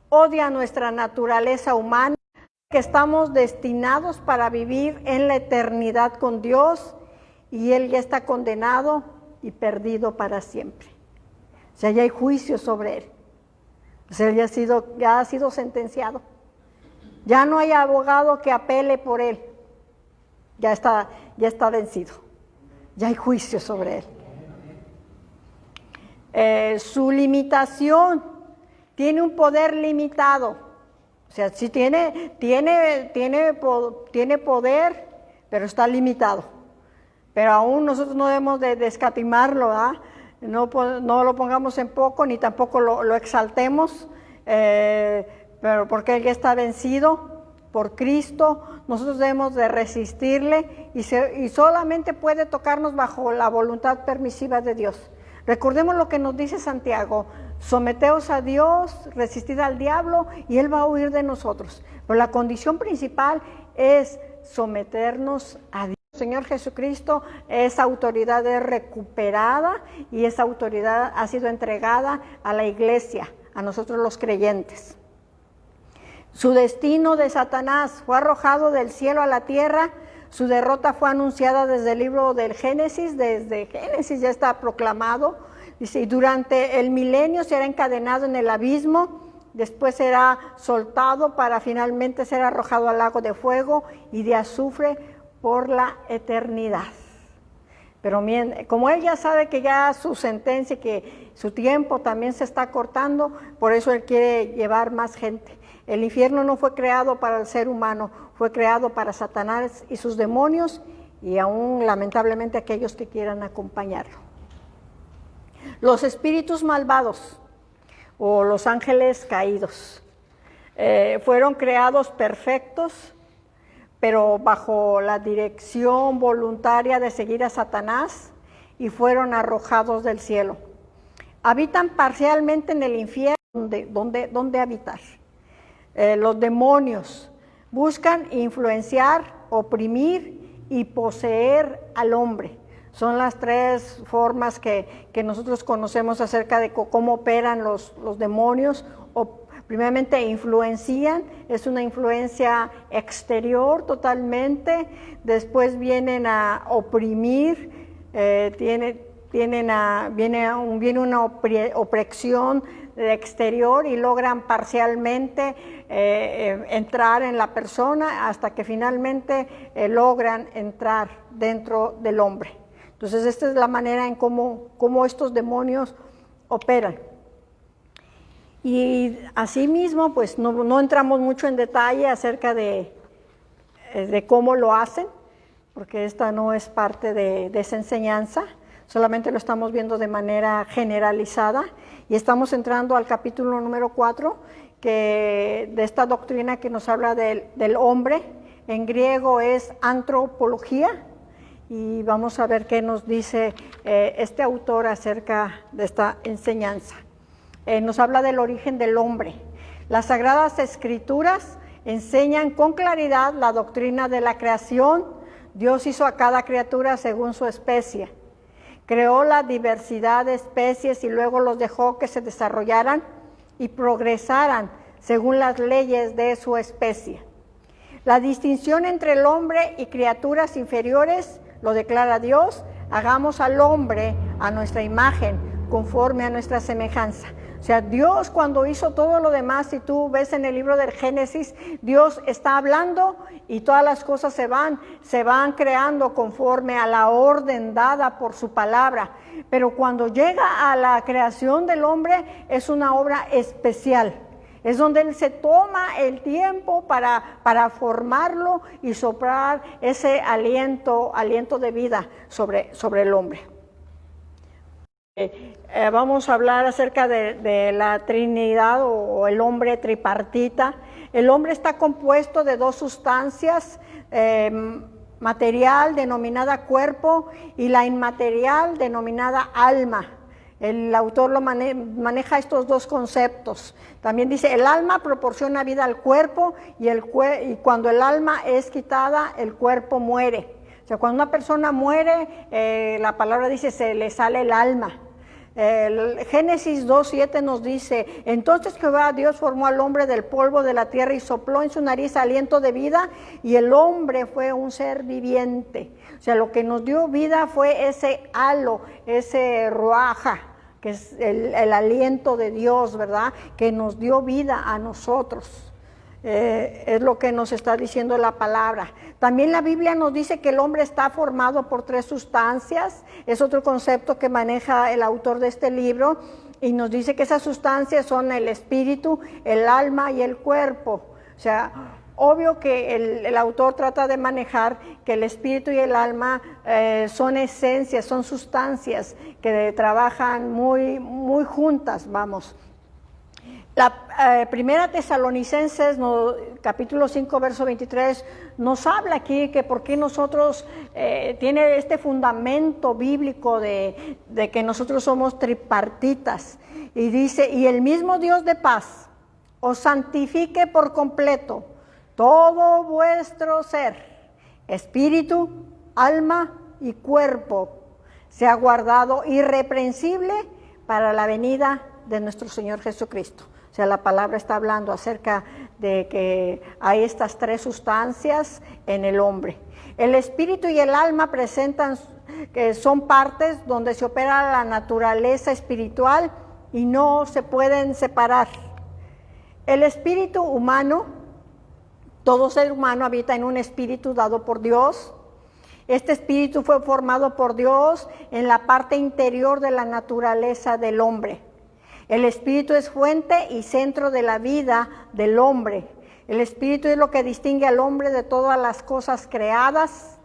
odia nuestra naturaleza humana, que estamos destinados para vivir en la eternidad con Dios y Él ya está condenado y perdido para siempre. O sea, ya hay juicio sobre Él. O sea, ya ha sido sentenciado. Ya no hay abogado que apele por Él. Ya está vencido. Ya hay juicio sobre Él. Su limitación, tiene un poder limitado. O sea, sí tiene poder, pero está limitado. Pero aún nosotros no debemos de escatimarlo, ¿verdad? No lo pongamos en poco, ni tampoco lo exaltemos, pero porque Él ya está vencido por Cristo. Nosotros debemos de resistirle y solamente puede tocarnos bajo la voluntad permisiva de Dios. Recordemos lo que nos dice Santiago: someteos a Dios, resistid al diablo y Él va a huir de nosotros. Pero la condición principal es someternos a Dios. Señor Jesucristo, esa autoridad es recuperada y esa autoridad ha sido entregada a la iglesia, a nosotros los creyentes. Su destino de Satanás fue arrojado del cielo a la tierra. Su derrota fue anunciada desde el libro del Génesis, desde Génesis ya está proclamado. Dice, y durante el milenio será encadenado en el abismo, después será soltado para finalmente ser arrojado al lago de fuego y de azufre por la eternidad. Pero como Él ya sabe que ya su sentencia, que su tiempo también se está cortando, por eso Él quiere llevar más gente. El infierno no fue creado para el ser humano, fue creado para Satanás y sus demonios y aún lamentablemente aquellos que quieran acompañarlo. Los espíritus malvados o los ángeles caídos. Fueron creados perfectos, pero bajo la dirección voluntaria de seguir a Satanás, y fueron arrojados del cielo. Habitan parcialmente en el infierno, donde habitar. Los demonios buscan influenciar, oprimir y poseer al hombre. Son las tres formas que nosotros conocemos acerca de cómo operan los demonios. Primeramente influencian, es una influencia exterior totalmente. Después vienen a oprimir, viene una opresión de exterior y logran parcialmente entrar en la persona hasta que finalmente logran entrar dentro del hombre. Entonces esta es la manera en cómo estos demonios operan. Y asimismo, pues no entramos mucho en detalle acerca de cómo lo hacen, porque esta no es parte de esa enseñanza, solamente lo estamos viendo de manera generalizada, y estamos entrando al capítulo número 4, de esta doctrina que nos habla del hombre. En griego es antropología, y vamos a ver qué nos dice este autor acerca de esta enseñanza. Nos habla del origen del hombre. Las Sagradas Escrituras enseñan con claridad la doctrina de la creación. Dios hizo a cada criatura según su especie. Creó la diversidad de especies y luego los dejó que se desarrollaran y progresaran según las leyes de su especie. La distinción entre el hombre y criaturas inferiores lo declara Dios: hagamos al hombre a nuestra imagen, conforme a nuestra semejanza. O sea, Dios cuando hizo todo lo demás, si tú ves en el libro del Génesis, Dios está hablando y todas las cosas se van creando conforme a la orden dada por su palabra. Pero cuando llega a la creación del hombre es una obra especial. Es donde Él se toma el tiempo para formarlo y soplar ese aliento de vida sobre el hombre. Vamos a hablar acerca de la Trinidad o el hombre tripartita. El hombre está compuesto de dos sustancias, material denominada cuerpo y la inmaterial denominada alma. El autor maneja estos dos conceptos. También dice, el alma proporciona vida al cuerpo y cuando el alma es quitada, el cuerpo muere. O sea, cuando una persona muere, la palabra dice, se le sale el alma. El Génesis 2:7 nos dice, entonces Jehová Dios formó al hombre del polvo de la tierra y sopló en su nariz aliento de vida, y el hombre fue un ser viviente. O sea, lo que nos dio vida fue ese halo, ese ruaja, que es el aliento de Dios, ¿verdad? Que nos dio vida a nosotros. Es lo que nos está diciendo la palabra. También la Biblia nos dice que el hombre está formado por tres sustancias. Es otro concepto que maneja el autor de este libro, y nos dice que esas sustancias son el espíritu, el alma y el cuerpo. O sea, obvio que el autor trata de manejar que el espíritu y el alma son esencias, son sustancias que trabajan muy, muy juntas, vamos. La primera Tesalonicenses, capítulo 5, verso 23, nos habla aquí que por qué nosotros tiene este fundamento bíblico de que nosotros somos tripartitas. Y dice, y el mismo Dios de paz os santifique por completo todo vuestro ser, espíritu, alma y cuerpo, sea guardado irreprensible para la venida de nuestro Señor Jesucristo. O sea, la palabra está hablando acerca de que hay estas tres sustancias en el hombre. El espíritu y el alma presentan que son partes donde se opera la naturaleza espiritual y no se pueden separar. El espíritu humano, todo ser humano habita en un espíritu dado por Dios. Este espíritu fue formado por Dios en la parte interior de la naturaleza del hombre. El espíritu es fuente y centro de la vida del hombre. El espíritu es lo que distingue al hombre de todas las cosas creadas.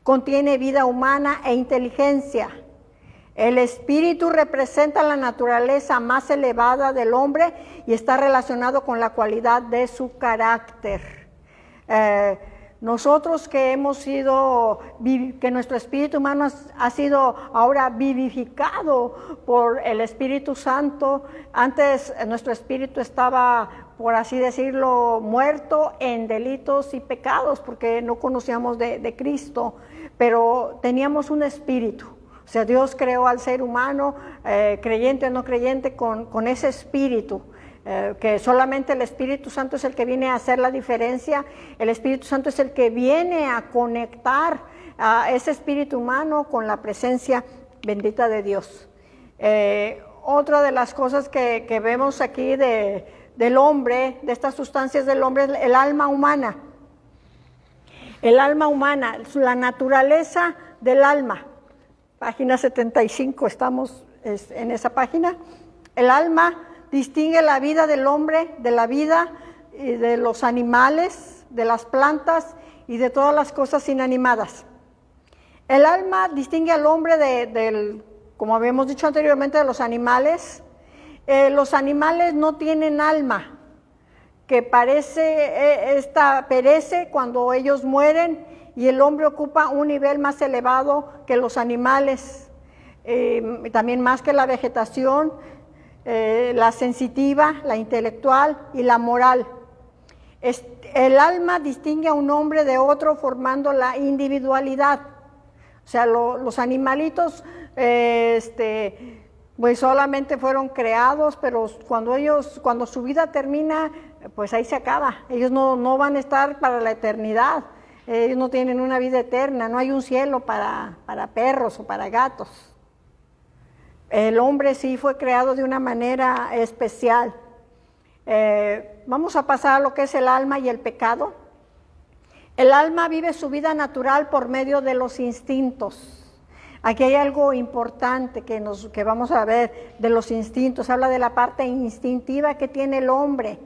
Contiene vida humana e inteligencia. El espíritu representa la naturaleza más elevada del hombre y está relacionado con la cualidad de su carácter. Nosotros que hemos sido, que nuestro espíritu humano ha sido ahora vivificado por el Espíritu Santo. Antes nuestro espíritu estaba, por así decirlo, muerto en delitos y pecados porque no conocíamos de Cristo, pero teníamos un espíritu. O sea, Dios creó al ser humano, creyente o no creyente, con ese espíritu. Que solamente el Espíritu Santo es el que viene a hacer la diferencia. El Espíritu Santo es el que viene a conectar a ese espíritu humano con la presencia bendita de Dios. Otra de las cosas que vemos aquí del hombre, de estas sustancias del hombre, es el alma humana. El alma humana, la naturaleza del alma. Página 75, estamos en esa página. El alma distingue la vida del hombre de la vida de los animales, de las plantas y de todas las cosas inanimadas. El alma distingue al hombre como habíamos dicho anteriormente, de los animales. Los animales no tienen alma, que perece cuando ellos mueren, y el hombre ocupa un nivel más elevado que los animales, también más que la vegetación, la sensitiva, la intelectual y la moral. El alma distingue a un hombre de otro formando la individualidad. O sea, los animalitos pues solamente fueron creados, pero cuando su vida termina, pues ahí se acaba. Ellos no van a estar para la eternidad. Ellos no tienen una vida eterna, no hay un cielo para perros o para gatos. El hombre sí fue creado de una manera especial. Vamos a pasar a lo que es el alma y el pecado. El alma vive su vida natural por medio de los instintos. Aquí hay algo importante que vamos a ver de los instintos. Habla de la parte instintiva que tiene el hombre.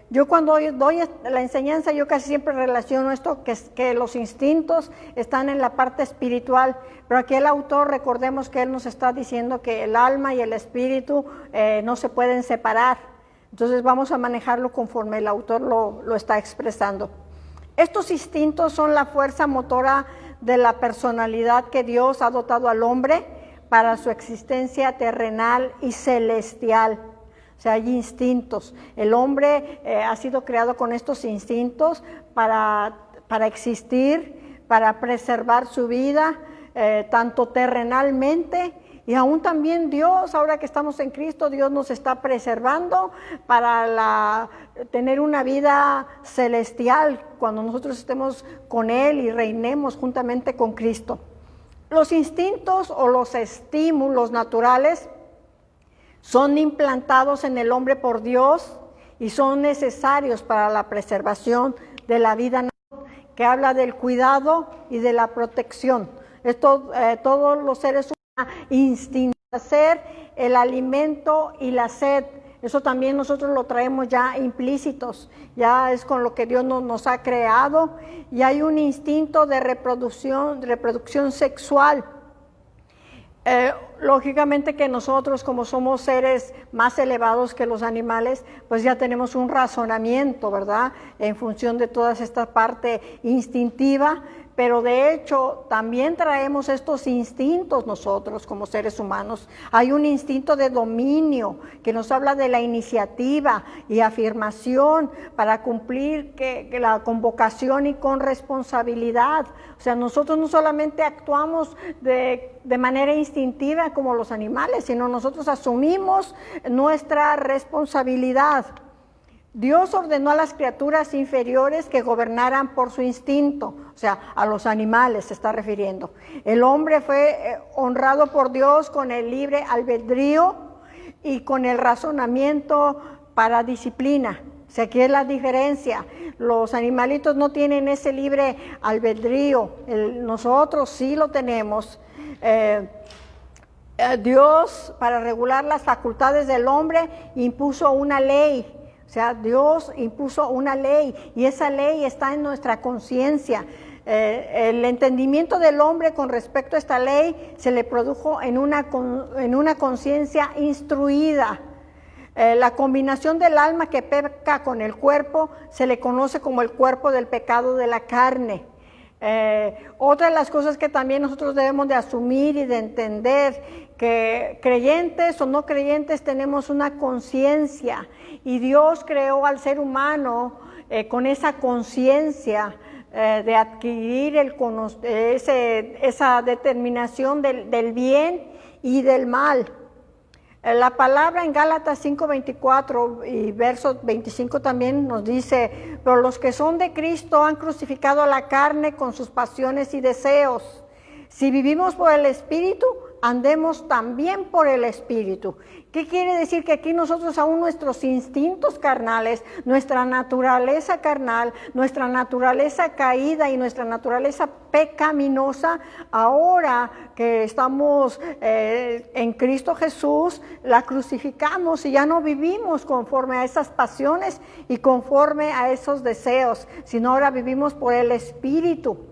Yo cuando doy la enseñanza, yo casi siempre relaciono esto, que los instintos están en la parte espiritual, pero aquí el autor, recordemos que él nos está diciendo que el alma y el espíritu no se pueden separar. Entonces vamos a manejarlo conforme el autor lo está expresando. Estos instintos son la fuerza motora de la personalidad que Dios ha dotado al hombre para su existencia terrenal y celestial. O sea, hay instintos. El hombre ha sido creado con estos instintos para existir, para preservar su vida, tanto terrenalmente, y aún también Dios, ahora que estamos en Cristo, Dios nos está preservando para tener una vida celestial cuando nosotros estemos con Él y reinemos juntamente con Cristo. Los instintos o los estímulos naturales son implantados en el hombre por Dios y son necesarios para la preservación de la vida, que habla del cuidado y de la protección. Todos los seres humanos instinto hacer el alimento y la sed. Eso también nosotros lo traemos ya implícitos, ya es con lo que Dios nos ha creado, y hay un instinto de reproducción sexual. Lógicamente que nosotros, como somos seres más elevados que los animales, pues ya tenemos un razonamiento, ¿verdad? En función de toda esta parte instintiva, pero de hecho también traemos estos instintos nosotros como seres humanos. Hay un instinto de dominio que nos habla de la iniciativa y afirmación para cumplir la convocación y con responsabilidad. O sea, nosotros no solamente actuamos de manera instintiva como los animales, sino nosotros asumimos nuestra responsabilidad. Dios ordenó a las criaturas inferiores que gobernaran por su instinto, o sea, a los animales se está refiriendo. El hombre fue honrado por Dios con el libre albedrío y con el razonamiento para disciplina. O sea, aquí es la diferencia. Los animalitos no tienen ese libre albedrío, nosotros sí lo tenemos. Dios, para regular las facultades del hombre, impuso una ley. O sea, Dios impuso una ley y esa ley está en nuestra conciencia. El entendimiento del hombre con respecto a esta ley se le produjo en una conciencia instruida. La combinación del alma que peca con el cuerpo se le conoce como el cuerpo del pecado de la carne. Otra de las cosas que también nosotros debemos de asumir y de entender, que creyentes o no creyentes tenemos una conciencia, y Dios creó al ser humano con esa conciencia de adquirir esa determinación del bien y del mal. La palabra en Gálatas 5:24 y verso 25 también nos dice: pero los que son de Cristo han crucificado a la carne con sus pasiones y deseos. Si vivimos por el Espíritu, andemos también por el Espíritu. ¿Qué quiere decir? Que aquí nosotros aún nuestros instintos carnales, nuestra naturaleza carnal, nuestra naturaleza caída y nuestra naturaleza pecaminosa, ahora que estamos en Cristo Jesús, la crucificamos y ya no vivimos conforme a esas pasiones y conforme a esos deseos, sino ahora vivimos por el Espíritu.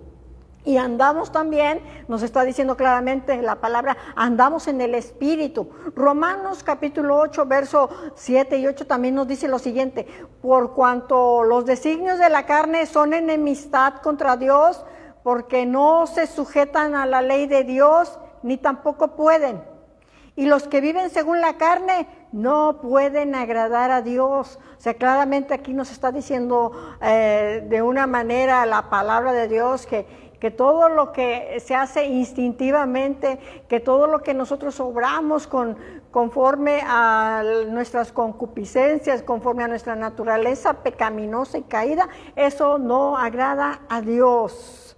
Y andamos también, nos está diciendo claramente la palabra, andamos en el Espíritu. Romanos capítulo 8, verso 7 y 8 también nos dice lo siguiente: por cuanto los designios de la carne son enemistad contra Dios, porque no se sujetan a la ley de Dios, ni tampoco pueden. Y los que viven según la carne no pueden agradar a Dios. O sea, claramente aquí nos está diciendo de una manera la palabra de Dios que todo lo que se hace instintivamente, que todo lo que nosotros obramos conforme a nuestras concupiscencias, conforme a nuestra naturaleza pecaminosa y caída, eso no agrada a Dios.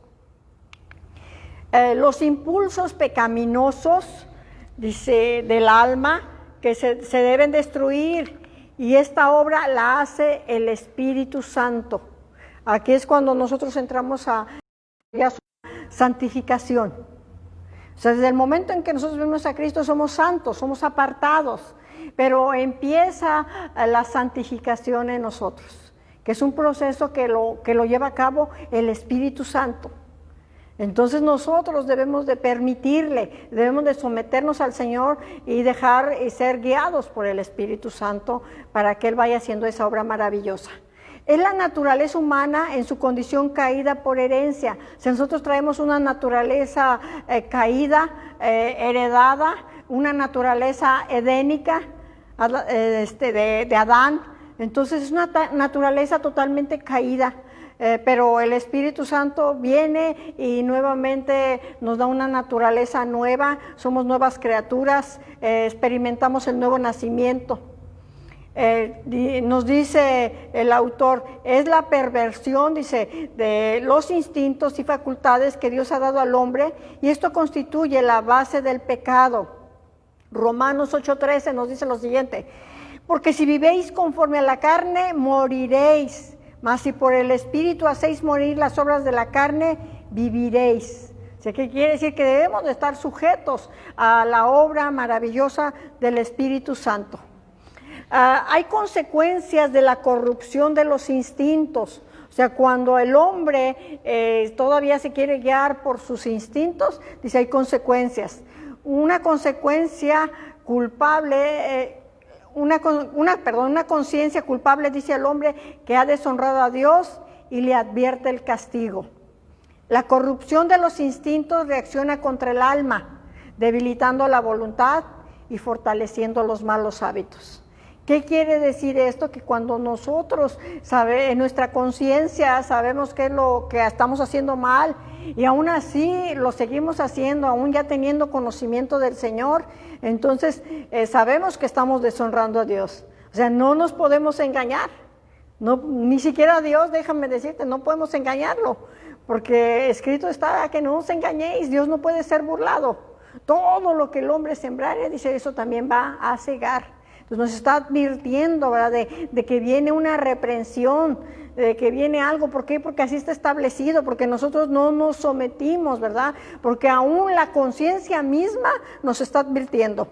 Los impulsos pecaminosos, dice, del alma, que se deben destruir, y esta obra la hace el Espíritu Santo. Aquí es cuando nosotros entramos a santificación. O sea, desde el momento en que nosotros venimos a Cristo somos santos, somos apartados, pero empieza la santificación en nosotros, que es un proceso que lo lleva a cabo el Espíritu Santo. Entonces nosotros debemos de permitirle, debemos de someternos al Señor y dejar y ser guiados por el Espíritu Santo para que Él vaya haciendo esa obra maravillosa. Es la naturaleza humana en su condición caída por herencia. Si nosotros traemos una naturaleza caída, heredada, una naturaleza edénica de Adán, entonces es una naturaleza totalmente caída. Pero el Espíritu Santo viene y nuevamente nos da una naturaleza nueva, somos nuevas criaturas, experimentamos el nuevo nacimiento. Nos dice el autor, es la perversión, dice, de los instintos y facultades que Dios ha dado al hombre, y esto constituye la base del pecado. Romanos 8:13 nos dice lo siguiente: porque si vivéis conforme a la carne, moriréis, mas si por el Espíritu hacéis morir las obras de la carne, viviréis. O sea, ¿qué quiere decir? Que debemos de estar sujetos a la obra maravillosa del Espíritu Santo. Hay consecuencias de la corrupción de los instintos. O sea, cuando el hombre todavía se quiere guiar por sus instintos, dice, hay consecuencias. Una consecuencia culpable, una conciencia culpable, dice al hombre, que ha deshonrado a Dios y le advierte el castigo. La corrupción de los instintos reacciona contra el alma, debilitando la voluntad y fortaleciendo los malos hábitos. ¿Qué quiere decir esto? Que cuando nosotros en nuestra conciencia sabemos qué es lo que estamos haciendo mal y aún así lo seguimos haciendo, aún ya teniendo conocimiento del Señor, entonces sabemos que estamos deshonrando a Dios. O sea, no nos podemos engañar, no, ni siquiera a Dios, déjame decirte, no podemos engañarlo, porque escrito está que no os engañéis, Dios no puede ser burlado. Todo lo que el hombre sembrare, dice, eso también va a cegar. Entonces nos está advirtiendo, ¿verdad?, de que viene una reprensión, de que viene algo. ¿Por qué? Porque así está establecido, porque nosotros no nos sometimos, ¿verdad? Porque aún la conciencia misma nos está advirtiendo.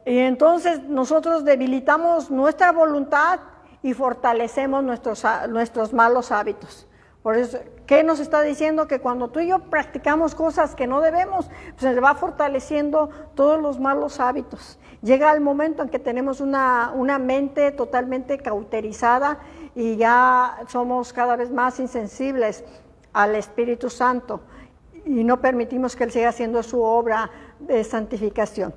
Y entonces nosotros debilitamos nuestra voluntad y fortalecemos nuestros malos hábitos. Por eso, ¿qué nos está diciendo? Que cuando tú y yo practicamos cosas que no debemos, pues se va fortaleciendo todos los malos hábitos. Llega el momento en que tenemos una mente totalmente cauterizada y ya somos cada vez más insensibles al Espíritu Santo y no permitimos que Él siga haciendo su obra de santificación.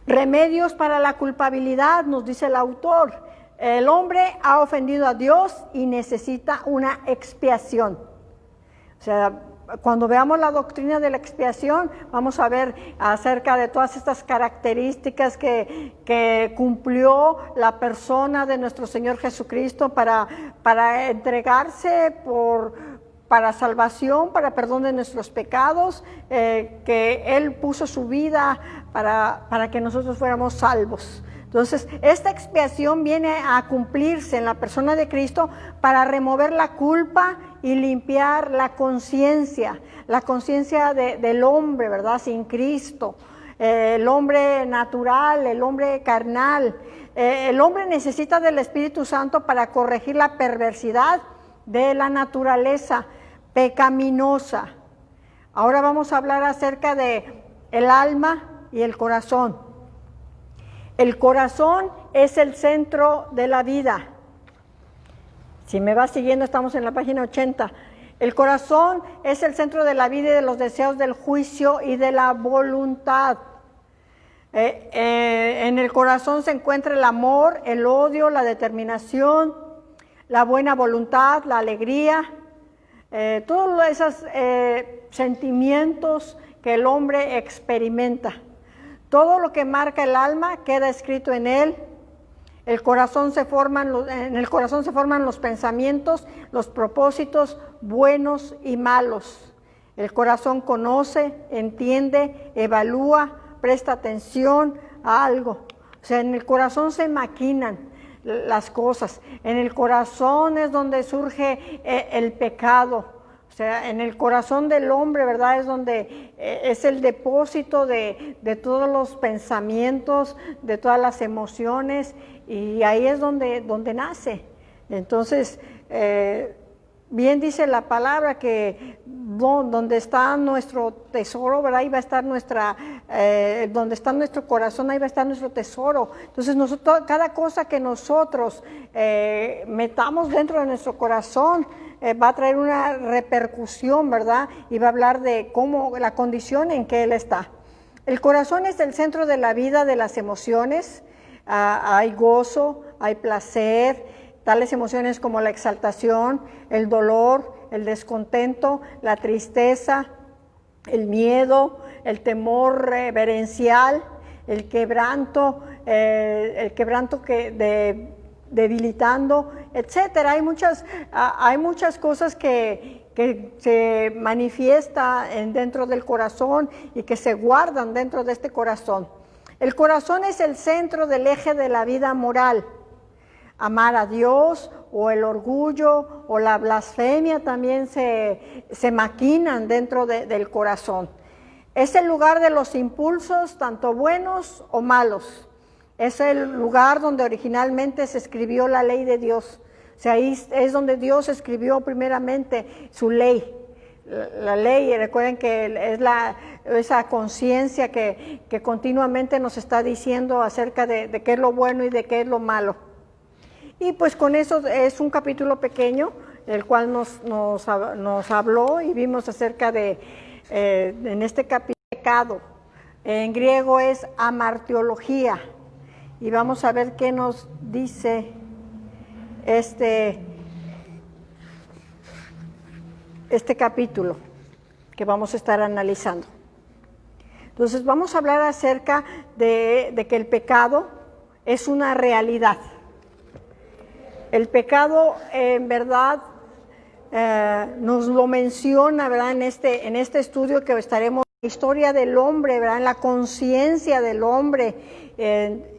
Remedios para la culpabilidad, nos dice el autor. El hombre ha ofendido a Dios y necesita una expiación. O sea, cuando veamos la doctrina de la expiación, vamos a ver acerca de todas estas características que cumplió la persona de nuestro Señor Jesucristo para entregarse para salvación, para perdón de nuestros pecados, que Él puso su vida para que nosotros fuéramos salvos. Entonces, esta expiación viene a cumplirse en la persona de Cristo para remover la culpa y limpiar la conciencia del hombre, ¿verdad? Sin Cristo, el hombre natural, el hombre carnal. El hombre necesita del Espíritu Santo para corregir la perversidad de la naturaleza pecaminosa. Ahora vamos a hablar acerca de el alma y el corazón. El corazón es el centro de la vida. Si me vas siguiendo, estamos en la página 80. El corazón es el centro de la vida y de los deseos del juicio y de la voluntad. En el corazón se encuentra el amor, el odio, la determinación, la buena voluntad, la alegría, todos esos sentimientos que el hombre experimenta. Todo lo que marca el alma queda escrito en él. En el corazón se forman los pensamientos, los propósitos buenos y malos. El corazón conoce, entiende, evalúa, presta atención a algo. O sea, en el corazón se maquinan las cosas. En el corazón es donde surge el pecado. O sea, en el corazón del hombre, ¿verdad? Es donde es el depósito de todos los pensamientos, de todas las emociones, y ahí es donde nace. Entonces, bien dice la palabra que donde está nuestro tesoro, ¿verdad? Ahí va a estar donde está nuestro corazón, ahí va a estar nuestro tesoro. Entonces, cada cosa que nosotros metamos dentro de nuestro corazón, va a traer una repercusión, ¿verdad? Y va a hablar de cómo, la condición en que él está. El corazón es el centro de la vida, de las emociones. Hay gozo, hay placer, tales emociones como la exaltación, el dolor, el descontento, la tristeza, el miedo, el temor reverencial, el quebranto debilitando, etcétera. Hay muchas cosas que se manifiestan dentro del corazón y que se guardan dentro de este corazón. El corazón es el centro del eje de la vida moral. Amar a Dios o el orgullo o la blasfemia también se maquinan dentro del corazón. Es el lugar de los impulsos, tanto buenos o malos. Es el lugar donde originalmente se escribió la ley de Dios. O sea, ahí es donde Dios escribió primeramente su ley. La ley, recuerden que es esa conciencia que continuamente nos está diciendo acerca de qué es lo bueno y de qué es lo malo. Y pues con eso es un capítulo pequeño, el cual nos habló y vimos acerca en este capítulo, pecado. En griego es amartiología. Y vamos a ver qué nos dice este capítulo que vamos a estar analizando. Entonces vamos a hablar acerca de que el pecado es una realidad. El pecado en verdad nos lo menciona, ¿verdad? En este estudio que estaremos, la historia del hombre, ¿verdad? En la conciencia del hombre.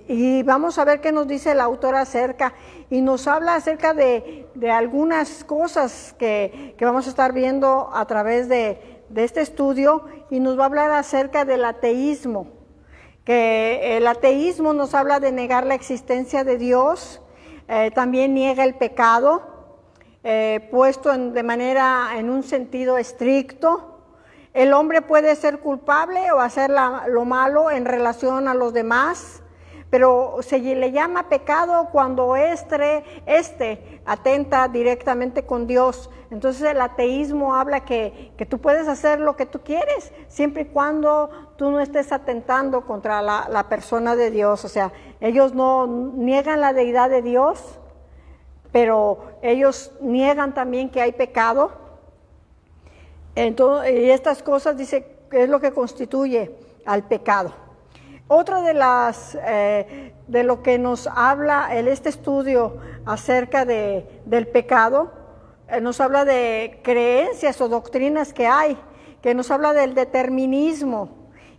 Y vamos a ver qué nos dice el autor acerca, y nos habla acerca de algunas cosas que vamos a estar viendo a través de este estudio, y nos va a hablar acerca del ateísmo, que el ateísmo nos habla de negar la existencia de Dios, también niega el pecado, puesto en un sentido estricto. El hombre puede ser culpable o hacer lo malo en relación a los demás, pero se le llama pecado cuando este atenta directamente con Dios. Entonces el ateísmo habla que tú puedes hacer lo que tú quieres, siempre y cuando tú no estés atentando contra la persona de Dios. O sea, ellos no niegan la deidad de Dios, pero ellos niegan también que hay pecado. Entonces, y estas cosas, dice, es lo que constituye al pecado. Otra de lo que nos habla este estudio acerca del pecado, nos habla de creencias o doctrinas que hay, que nos habla del determinismo,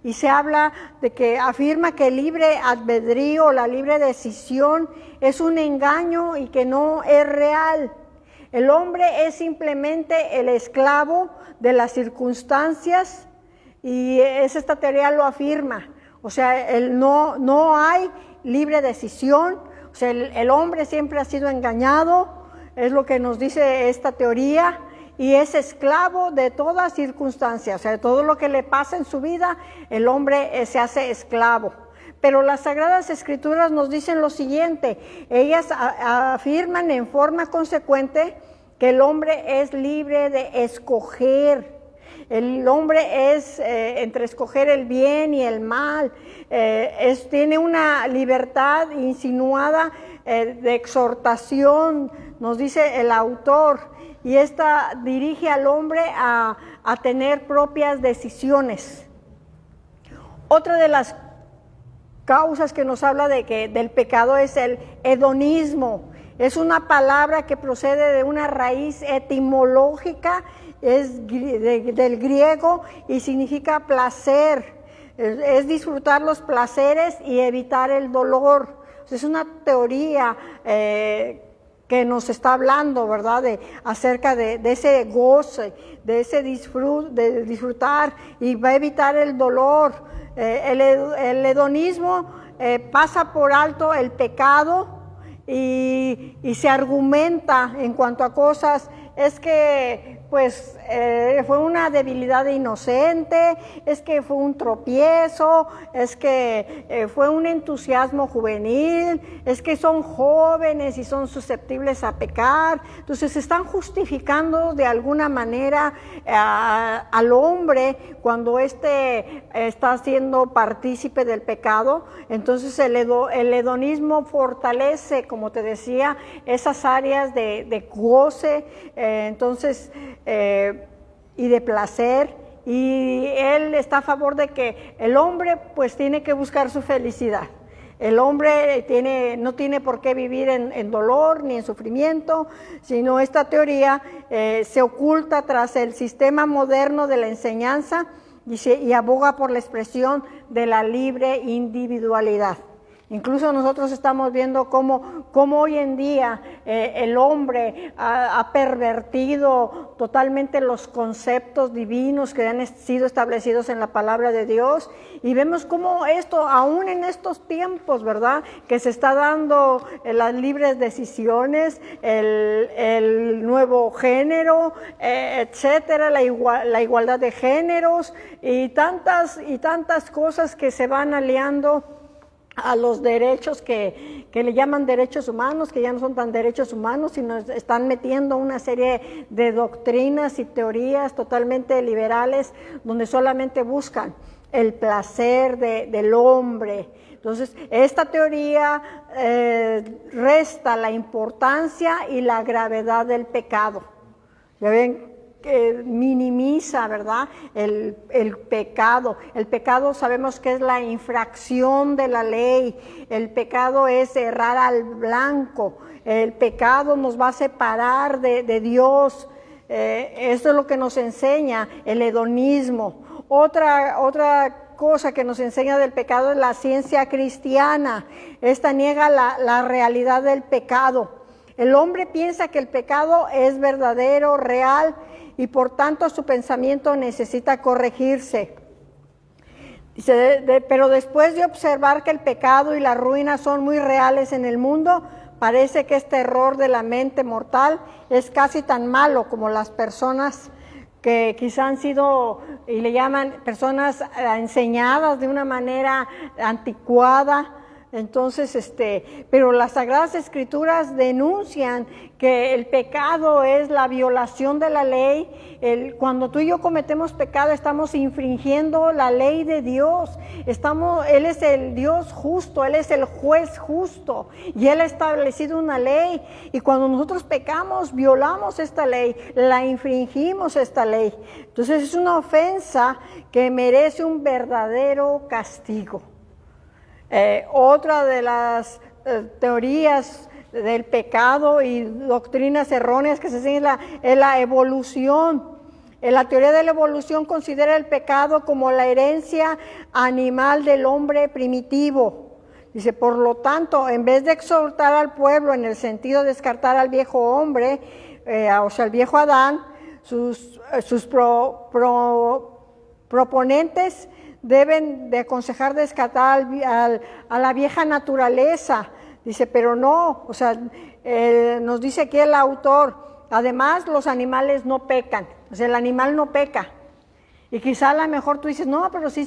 y se habla de que afirma que el libre albedrío, la libre decisión, es un engaño y que no es real. El hombre es simplemente el esclavo de las circunstancias, y esta teoría lo afirma. O sea, no hay libre decisión. O sea, el hombre siempre ha sido engañado, es lo que nos dice esta teoría, y es esclavo de toda circunstancia. O sea, de todo lo que le pasa en su vida, el hombre se hace esclavo. Pero las Sagradas Escrituras nos dicen lo siguiente: ellas afirman en forma consecuente que el hombre es libre de escoger. El hombre es entre escoger el bien y el mal, tiene una libertad insinuada de exhortación, nos dice el autor, y esta dirige al hombre a tener propias decisiones. Otra de las causas que nos habla del pecado es el hedonismo. Es una palabra que procede de una raíz etimológica, es del griego y significa placer, es disfrutar los placeres y evitar el dolor. Es una teoría que nos está hablando, ¿verdad?, acerca de ese goce, de ese disfrutar, y va a evitar el dolor. El hedonismo pasa por alto el pecado y se argumenta en cuanto a cosas, es que pues fue una debilidad inocente, es que fue un tropiezo, es que fue un entusiasmo juvenil, es que son jóvenes y son susceptibles a pecar. Entonces están justificando de alguna manera al hombre cuando está siendo partícipe del pecado. Entonces el hedonismo fortalece, como te decía, esas áreas de goce, y de placer, y él está a favor de que el hombre pues tiene que buscar su felicidad. El hombre no tiene por qué vivir en dolor ni en sufrimiento, sino esta teoría se oculta tras el sistema moderno de la enseñanza y aboga por la expresión de la libre individualidad. Incluso nosotros estamos viendo cómo hoy en día el hombre ha pervertido totalmente los conceptos divinos que han sido establecidos en la palabra de Dios, y vemos cómo esto, aún en estos tiempos, ¿verdad?, que se está dando las libres decisiones, el nuevo género, etcétera, la igualdad de géneros y tantas cosas que se van aliando a los derechos que le llaman derechos humanos, que ya no son tan derechos humanos, sino están metiendo una serie de doctrinas y teorías totalmente liberales, donde solamente buscan el placer del hombre. Entonces, esta teoría resta la importancia y la gravedad del pecado. ¿Ya ven? Minimiza, ¿verdad?, el pecado. El pecado sabemos que es la infracción de la ley. El pecado es errar al blanco. El pecado nos va a separar de Dios. Esto es lo que nos enseña el hedonismo. Otra cosa que nos enseña del pecado es la ciencia cristiana. Esta niega la realidad del pecado. El hombre piensa que el pecado es verdadero, real, y por tanto su pensamiento necesita corregirse. Dice, pero después de observar que el pecado y la ruina son muy reales en el mundo, parece que este error de la mente mortal es casi tan malo como las personas que quizá han sido, y le llaman personas enseñadas de una manera anticuada. Entonces, pero las Sagradas Escrituras denuncian que el pecado es la violación de la ley. Cuando tú y yo cometemos pecado, estamos infringiendo la ley de Dios. Él es el Dios justo, Él es el juez justo, y Él ha establecido una ley. Y cuando nosotros pecamos, violamos esta ley, la infringimos esta ley. Entonces es una ofensa que merece un verdadero castigo. Otra de las teorías del pecado y doctrinas erróneas que se siguen es la evolución. La teoría de la evolución considera el pecado como la herencia animal del hombre primitivo. Dice, por lo tanto, en vez de exhortar al pueblo en el sentido de descartar al viejo hombre, o sea, al viejo Adán, sus proponentes deben de aconsejar descartar a la vieja naturaleza. Dice, pero no, o sea, nos dice aquí el autor, además los animales no pecan, o sea, el animal no peca. Y quizá a lo mejor tú dices, no, pero sí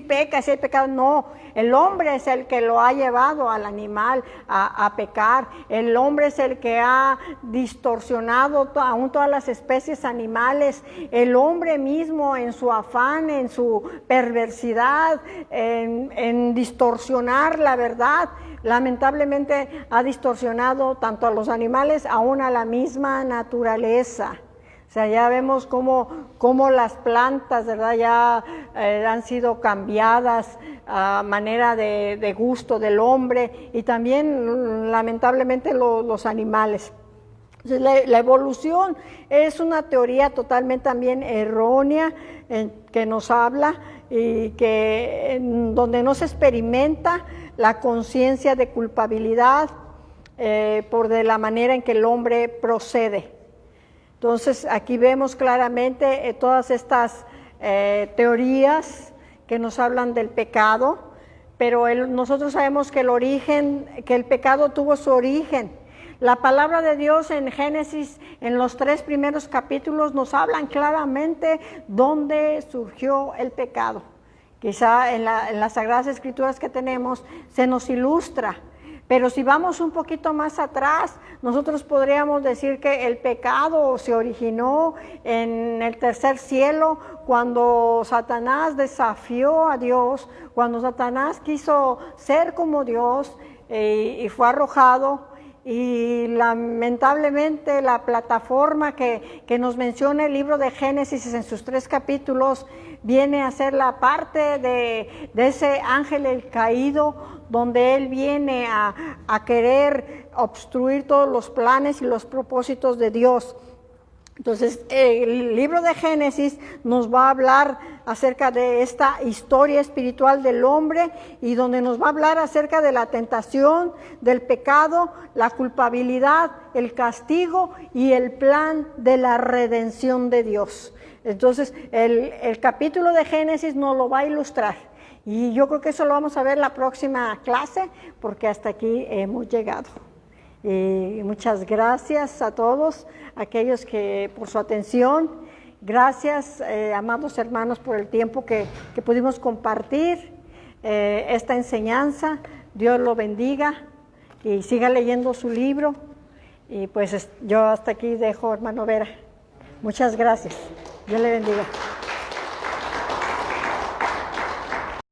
peca, sí hay pecado. No, el hombre es el que lo ha llevado al animal a pecar. El hombre es el que ha distorsionado aún todas las especies animales. El hombre mismo en su afán, en su perversidad, en distorsionar la verdad, lamentablemente ha distorsionado tanto a los animales, aún a la misma naturaleza. O sea, ya vemos cómo las plantas, ¿verdad?, ya han sido cambiadas a manera de gusto del hombre, y también lamentablemente los animales. Entonces, la evolución es una teoría totalmente también errónea que nos habla y donde no se experimenta la conciencia de culpabilidad por de la manera en que el hombre procede. Entonces, aquí vemos claramente todas estas teorías que nos hablan del pecado, pero nosotros sabemos que el pecado tuvo su origen. La palabra de Dios en Génesis, en los 3 primeros capítulos, nos hablan claramente dónde surgió el pecado. Quizá en las Sagradas Escrituras que tenemos se nos ilustra. Pero si vamos un poquito más atrás, nosotros podríamos decir que el pecado se originó en el tercer cielo, cuando Satanás desafió a Dios, cuando Satanás quiso ser como Dios y fue arrojado. Y lamentablemente la plataforma que nos menciona el libro de Génesis en sus 3 capítulos viene a ser la parte de ese ángel el caído, donde él viene a querer obstruir todos los planes y los propósitos de Dios. Entonces, el libro de Génesis nos va a hablar acerca de esta historia espiritual del hombre, y donde nos va a hablar acerca de la tentación, del pecado, la culpabilidad, el castigo y el plan de la redención de Dios. Entonces, el capítulo de Génesis nos lo va a ilustrar. Y yo creo que eso lo vamos a ver la próxima clase, porque hasta aquí hemos llegado. Y muchas gracias a todos aquellos que por su atención. Gracias, amados hermanos, por el tiempo que pudimos compartir esta enseñanza. Dios lo bendiga y siga leyendo su libro. Y pues yo hasta aquí dejo, hermano Vera. Muchas gracias. Dios le bendiga.